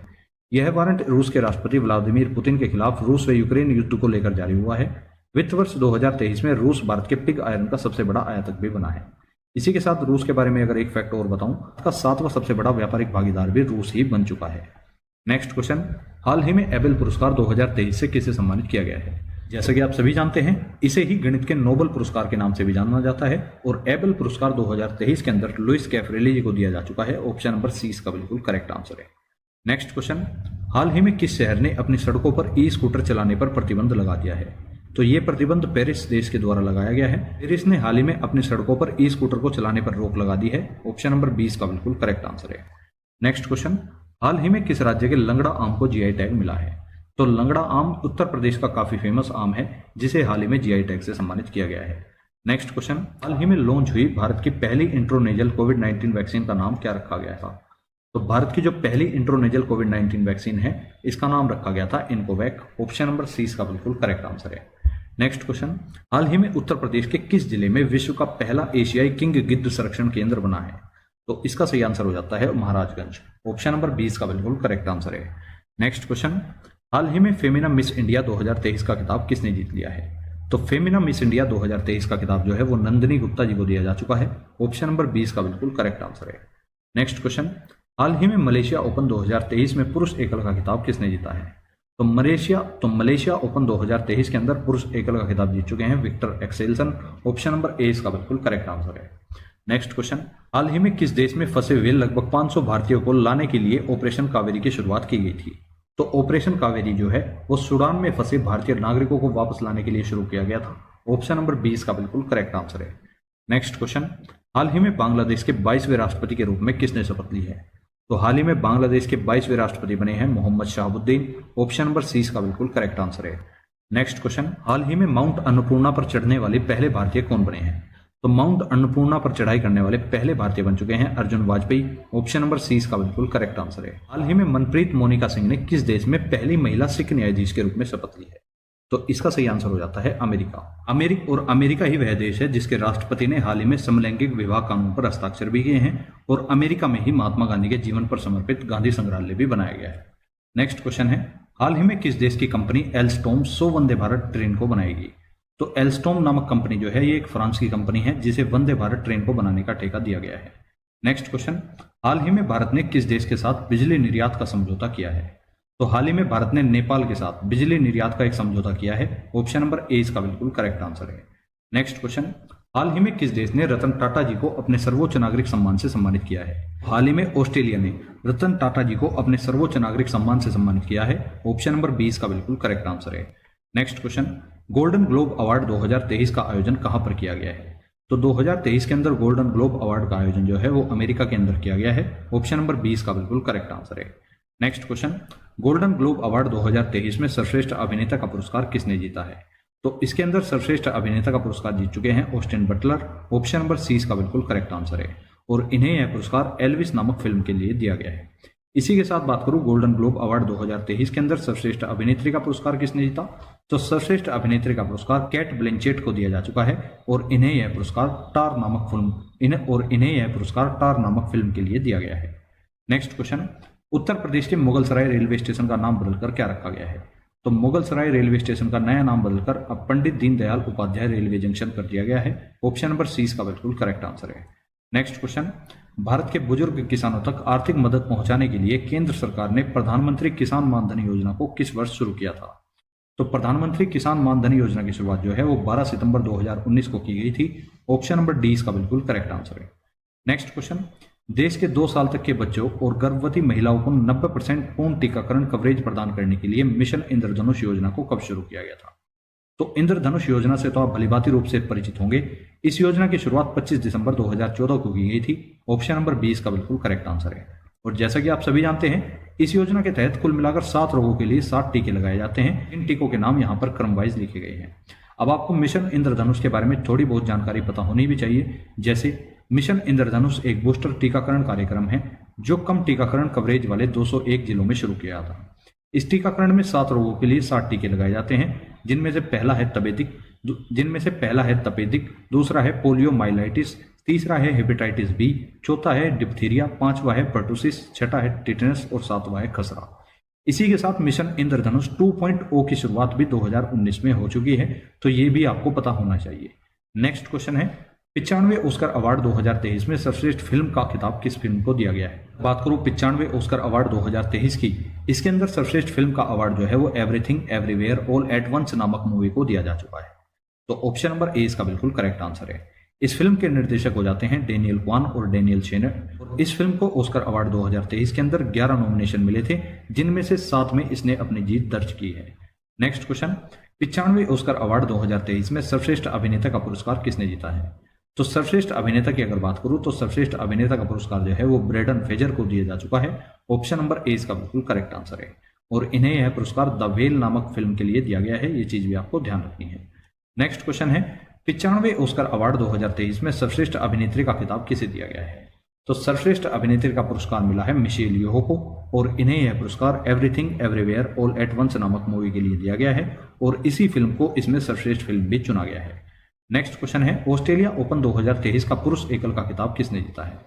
यह वारंट रूस के राष्ट्रपति व्लादिमीर पुतिन के खिलाफ रूस व यूक्रेन युद्ध को लेकर जारी हुआ है। वित्त वर्ष 2023 में रूस भारत के पिग आयरन का सबसे बड़ा आयातक भी बना है। इसी के साथ रूस के बारे में अगर एक फैक्ट और बताऊं, इसका 7वां सबसे बड़ा व्यापारिक भागीदार भी रूस ही बन चुका है। नेक्स्ट क्वेश्चन, हाल ही में एबेल पुरस्कार 2023 से किसे सम्मानित किया गया है? जैसा कि आप सभी जानते हैं, इसे ही गणित के नोबेल पुरस्कार के नाम से भी जाना जाता है और एबेल पुरस्कार 2023 के अंदर लुइस कैफरेली जी को दिया जा चुका है। ऑप्शन नंबर सी इसका बिल्कुल करेक्ट आंसर है। नेक्स्ट क्वेश्चन, हाल ही में किस शहर ने अपनी सड़कों पर ई स्कूटर चलाने पर प्रतिबंध लगा दिया है? तो ये प्रतिबंध पेरिस देश के द्वारा लगाया गया है। पेरिस ने हाल ही में अपनी सड़कों पर ई स्कूटर को चलाने पर रोक लगा दी है। ऑप्शन नंबर 20 का बिल्कुल करेक्ट आंसर है। नेक्स्ट क्वेश्चन, हाल ही में किस राज्य के लंगड़ा आम को जीआई टैग मिला है? तो लंगड़ा आम उत्तर प्रदेश का काफी फेमस आम है जिसे हाल ही में जीआई टैग से सम्मानित किया गया है। नेक्स्ट क्वेश्चन, हाल ही में लॉन्च हुई भारत की पहली इंट्रोनेजल कोविड-19 वैक्सीन का नाम क्या रखा गया था? तो भारत की जो पहली इंट्रोनेजल कोविड-19 वैक्सीन है इसका नाम रखा गया था इनकोवैक। ऑप्शन नंबर सी इसका बिल्कुल करेक्ट आंसर है। नेक्स्ट क्वेश्चन, हाल ही में उत्तर प्रदेश के किस जिले में विश्व का पहला एशियाई किंग गिद्ध संरक्षण केंद्र बना है? तो इसका सही आंसर हो जाता है महाराजगंज। ऑप्शन नंबर 20 का बिल्कुल करेक्ट आंसर है। नेक्स्ट क्वेश्चन, हाल ही में फेमिना मिस इंडिया 2023 का खिताब किसने जीत लिया है? तो फेमिना मिस इंडिया 2023 का खिताब जो है वो नंदिनी गुप्ता जी को दिया जा चुका है। ऑप्शन नंबर 20 का बिल्कुल करेक्ट आंसर है। नेक्स्ट क्वेश्चन, हाल ही में मलेशिया ओपन 2023 में पुरुष एकल का खिताब किसने जीता है? तो मलेशिया ओपन 2023 के अंदर पुरुष एकल का खिताब जीत चुके हैं Viktor Axelsen. Option number A इसका बिल्कुल करेक्ट आंसर है। नेक्स्ट क्वेश्चन, हाल ही में किस देश में फंसे हुए लगभग 500 भारतीयों को लाने के लिए ऑपरेशन कावेरी की शुरुआत की गई थी? तो ऑपरेशन कावेरी जो है वो सूडान में फंसे भारतीय नागरिकों को वापस लाने के लिए शुरू किया गया था। ऑप्शन नंबर 20 का बिल्कुल करेक्ट आंसर है। नेक्स्ट क्वेश्चन, हाल ही में बांग्लादेश के 22वें राष्ट्रपति के रूप में किसने शपथ ली है? तो हाल ही में बांग्लादेश के 22वें राष्ट्रपति बने हैं Mohammad Shahabuddin. Option number C इसका बिल्कुल करेक्ट आंसर है। नेक्स्ट क्वेश्चन, हाल ही में माउंट अन्नपूर्णा पर चढ़ने वाले पहले भारतीय कौन बने हैं? तो माउंट अन्नपूर्णा पर चढ़ाई करने वाले पहले भारतीय बन चुके हैं Arjun Vajpayee. Option number C इसका बिल्कुल करेक्ट आंसर है। हाल ही में मनप्रीत मोनिका सिंह ने किस देश में पहली महिला सिख न्यायाधीश के रूप में शपथ ली है? तो इसका सही आंसर हो जाता है अमेरिका। अमेरिका ही वह देश है जिसके राष्ट्रपति ने हाल ही में समलैंगिक विवाह कानून पर हस्ताक्षर भी किए हैं और अमेरिका में ही महात्मा गांधी के जीवन पर समर्पित गांधी संग्रहालय भी बनाया गया है। नेक्स्ट क्वेश्चन है, हाल ही में किस देश की company Alstom 100 Vande Bharat train को बनाएगी? तो एल्स्टॉम नामक कंपनी जो है ये एक फ्रांस की कंपनी है जिसे वंदे भारत ट्रेन को बनाने का ठेका दिया गया है। नेक्स्ट क्वेश्चन, हाल ही में भारत ने किस देश के साथ बिजली निर्यात का समझौता किया है? तो हाल ही में भारत ने नेपाल के साथ बिजली निर्यात का एक समझौता किया है। ऑप्शन नंबर ए इसका बिल्कुल करेक्ट आंसर है। नेक्स्ट क्वेश्चन, हाल ही में किस देश ने रतन टाटा जी को अपने सर्वोच्च नागरिक सम्मान से सम्मानित किया है? हाल ही में ऑस्ट्रेलिया ने रतन टाटा जी को अपने सर्वोच्च नागरिक सम्मान से सम्मानित किया है। ऑप्शन नंबर 20 का बिल्कुल करेक्ट आंसर है। Next question, golden globe award 2023 का आयोजन कहां पर किया गया है? तो 2023 के अंदर गोल्डन ग्लोब अवार्ड का आयोजन जो है वो अमेरिका के अंदर किया गया है। ऑप्शन नंबर 20 का बिल्कुल करेक्ट आंसर है। Next question, golden globe award 2023 में सर्वश्रेष्ठ अभिनेता का पुरस्कार किसने जीता है? तो इसके अंदर सर्वश्रेष्ठ अभिनेता का पुरस्कार जीत चुके हैं Austin Butler. Option number C का बिल्कुल करेक्ट आंसर है और इन्हें यह पुरस्कार एल्विस नामक फिल्म के लिए दिया गया है। इसी के साथ बात करूं गोल्डन ग्लोब अवार्ड 2023 के अंदर सर्वश्रेष्ठ अभिनेत्री का पुरस्कार किसने जीता? तो सर्वश्रेष्ठ अभिनेत्री का पुरस्कार कैट ब्लैंचेट को दिया जा चुका है और इन्हें यह पुरस्कार टार नामक फिल्म के लिए दिया गया है। नेक्स्ट क्वेश्चन, उत्तर प्रदेश के मुगल सराय रेलवे स्टेशन का नाम बदलकर क्या रखा गया है? तो मुगल सराय रेलवे स्टेशन का नया नाम बदलकर अब पंडित दीनदयाल उपाध्याय रेलवे जंक्शन कर दिया गया है। ऑप्शन नंबर सी का बिल्कुल करेक्ट आंसर है। नेक्स्ट क्वेश्चन, भारत के बुजुर्ग किसानों तक आर्थिक मदद पहुंचाने के लिए केंद्र सरकार ने प्रधानमंत्री किसान मानधन योजना को किस वर्ष शुरू किया था? तो प्रधानमंत्री किसान मानधन योजना की शुरुआत जो है वो 12 सितंबर 2019 को की गई थी। ऑप्शन नंबर डी इसका बिल्कुल करेक्ट आंसर है। नेक्स्ट क्वेश्चन, देश के 2 साल तक के बच्चों और गर्भवती महिलाओं को 90% पूर्ण टीकाकरण कवरेज प्रदान करने के लिए मिशन इंद्रधनुष योजना को कब शुरू किया गया था? तो इंद्रधनुष योजना से तो आप भलीभांति रूप से परिचित होंगे। इस योजना की शुरुआत 25 दिसंबर 2014 को की गई थी। ऑप्शन नंबर 20 का बिल्कुल करेक्ट आंसर है। और जैसा कि आप सभी जानते हैं, इस योजना के तहत कुल मिलाकर 7 रोगों के लिए 7 टीके लगाए जाते हैं। इन टीकों के नाम यहाँ पर क्रमवाइज लिखे गए हैं। अब आपको मिशन इंद्रधनुष के बारे में थोड़ी बहुत जानकारी पता होनी भी चाहिए। जैसे मिशन इंद्रधनुष एक बूस्टर टीकाकरण कार्यक्रम है जो कम टीकाकरण कवरेज वाले 201 जिलों में शुरू किया था। इस टीकाकरण में 7 रोगों के लिए 7 टीके लगाए जाते हैं, जिनमें से पहला है तपेदिक, दूसरा है पोलियोमाइलाइटिस, तीसरा है हेपेटाइटिस बी, चौथा है डिप्थीरिया, 5वां है पर्टुसिस, छठा है टिटनस और 7वां है खसरा। इसी के साथ मिशन इंद्रधनुष 2.0 की शुरुआत भी 2019 में हो चुकी है, तो ये भी आपको पता होना चाहिए। नेक्स्ट क्वेश्चन है, 95वें ऑस्कर अवार्ड 2023 में सर्वश्रेष्ठ फिल्म का खिताब किस फिल्म को दिया गया है? बात करूं 95वें ऑस्कर अवार्ड 2023 की, इसके अंदर सर्वश्रेष्ठ फिल्म का अवार्ड जो है वो everything everywhere all at once नामक मूवी को दिया जा चुका है। तो ऑप्शन नंबर ए इसका बिल्कुल करेक्ट आंसर है। इस फिल्म के निर्देशक हो जाते हैं डेनियल क्वान और डेनियल शेनर। इस फिल्म को ऑस्कर अवार्ड 2023 के अंदर 11 नॉमिनेशन मिले थे, जिनमें से 7 में इसने अपनी जीत दर्ज की है। नेक्स्ट क्वेश्चन, 95वें ऑस्कर अवार्ड 2023 में सर्वश्रेष्ठ अभिनेता का पुरस्कार किसने जीता है? तो सर्वश्रेष्ठ अभिनेता की अगर बात करूं तो सर्वश्रेष्ठ अभिनेता का पुरस्कार जो है वो ब्रेडन फ्रेजर को दिया जा चुका है। ऑप्शन नंबर ए इसका बिल्कुल करेक्ट आंसर है और इन्हें यह पुरस्कार द व्हेल नामक फिल्म के लिए दिया गया है। ये चीज भी आपको ध्यान रखनी है। नेक्स्ट क्वेश्चन है, 95वें ऑस्कर अवार्ड 2023 में सर्वश्रेष्ठ अभिनेत्री का खिताब किसे दिया गया है? तो सर्वश्रेष्ठ अभिनेत्री का पुरस्कार मिला है मिशेल येओह को और इन्हें यह पुरस्कार everything everywhere all at once नामक मूवी के लिए दिया गया है और इसी फिल्म को इसमें सर्वश्रेष्ठ फिल्म भी चुना गया है। नेक्स्ट क्वेश्चन है, ऑस्ट्रेलिया ओपन 2023 का पुरुष एकल का खिताब किसने जीता है?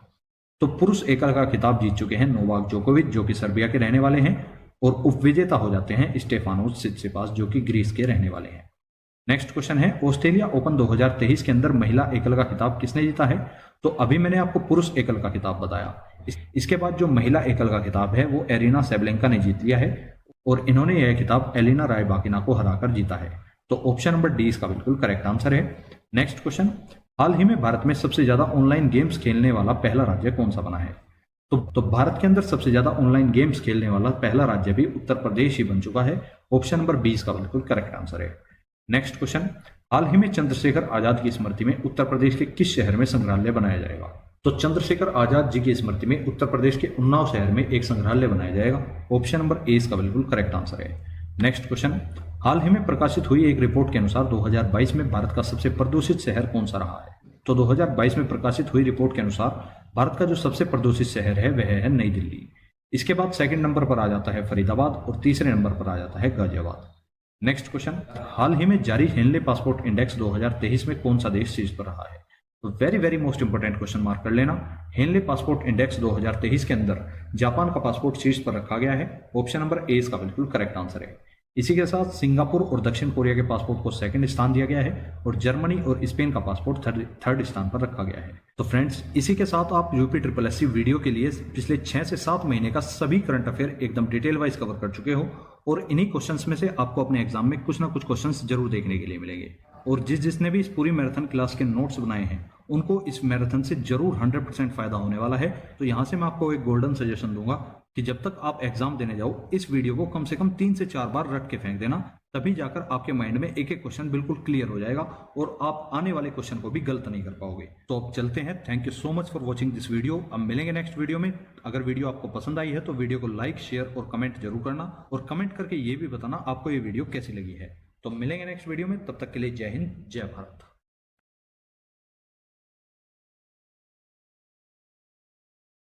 तो पुरुष एकल का खिताब जीत चुके हैं नोवाक जोकोविच, जो कि सर्बिया के रहने वाले हैं, और उपविजेता हो जाते हैं स्टेफानोस सित्सिपास, जो कि ग्रीस के रहने वाले हैं। नेक्स्ट क्वेश्चन है, ऑस्ट्रेलिया ओपन 2023 के अंदर महिला एकल का खिताब किसने जीता है? तो अभी मैंने आपको पुरुष एकल का खिताब बताया, इसके बाद जो महिला एकल का खिताब है वो एरिना सेबलेंका ने जीत लिया है और इन्होंने यह खिताब एलिना रायबाकिना को हराकर जीता है। तो ऑप्शन नंबर डी इसका बिल्कुल करेक्ट आंसर है। नेक्स्ट क्वेश्चन, हाल ही में भारत में सबसे ज्यादा ऑनलाइन गेम्स खेलने वाला पहला राज्य कौन सा बना है? तो भारत के अंदर सबसे ज्यादा ऑनलाइन गेम्स खेलने वाला पहला राज्य भी उत्तर प्रदेश ही बन चुका है। ऑप्शन नंबर 20 का बिल्कुल करेक्ट आंसर है। नेक्स्ट क्वेश्चन, हाल ही में चंद्रशेखर आजाद की स्मृति में उत्तर प्रदेश के किस शहर में संग्रहालय बनाया जाएगा? तो चंद्रशेखर आजाद जी की स्मृति में उत्तर प्रदेश के उन्नाव शहर में एक संग्रहालय बनाया जाएगा। ऑप्शन नंबर ए इसका बिल्कुल करेक्ट आंसर है। नेक्स्ट क्वेश्चन, हाल ही में प्रकाशित हुई एक रिपोर्ट के अनुसार 2022 में भारत का सबसे प्रदूषित शहर कौन सा रहा है? तो 2022 में प्रकाशित हुई रिपोर्ट के अनुसार भारत का जो सबसे प्रदूषित शहर है वह है नई दिल्ली। इसके बाद सेकंड नंबर पर आ जाता है फरीदाबाद और तीसरे नंबर पर आ जाता है गाजियाबाद। नेक्स्ट क्वेश्चन, हाल ही में जारी हेनले पासपोर्ट इंडेक्स 2023 में कौन सा देश शीर्ष पर रहा है? तो very very most important question mark कर लेना। हेनले पासपोर्ट इंडेक्स 2023 के अंदर जापान का पासपोर्ट शीर्ष पर रखा गया है। ऑप्शन नंबर ए इसका बिल्कुल करेक्ट आंसर है। इसी के साथ सिंगापुर और दक्षिण कोरिया के पासपोर्ट को सेकंड स्थान दिया गया है और जर्मनी और स्पेन का पासपोर्ट थर्ड स्थान पर रखा गया है। तो फ्रेंड्स, इसी के साथ आप यूपी ट्रिपल एससी वीडियो के लिए पिछले 6 से 7 महीने का सभी करंट अफेयर एकदम डिटेल वाइज कवर कर चुके हो और इन्हीं क्वेश्चंस में से आपको अपने एग्जाम में कुछ ना कुछ क्वेश्चंस जरूर देखने के लिए मिलेंगे। और जिसने भी इस पूरी मैराथन क्लास के नोट्स बनाए हैं उनको इस मैराथन से जरूर 100% फायदा होने वाला है। तो यहां से मैं आपको एक गोल्डन सजेशन दूंगा कि जब तक आप एग्जाम देने जाओ इस वीडियो को कम से कम 3 से 4 बार रट के फेंक देना, तभी जाकर आपके माइंड में एक एक क्वेश्चन बिल्कुल क्लियर हो जाएगा और आप आने वाले क्वेश्चन को भी गलत नहीं कर पाओगे। तो अब चलते हैं। Thank you so much for watching this video. अब मिलेंगे नेक्स्ट वीडियो में। अगर वीडियो आपको पसंद आई है तो वीडियो को लाइक, शेयर और कमेंट जरूर करना और कमेंट करके ये भी बताना आपको ये वीडियो कैसी लगी है। तो मिलेंगे नेक्स्ट वीडियो में, तब तक के लिए जय हिंद, जय भारत।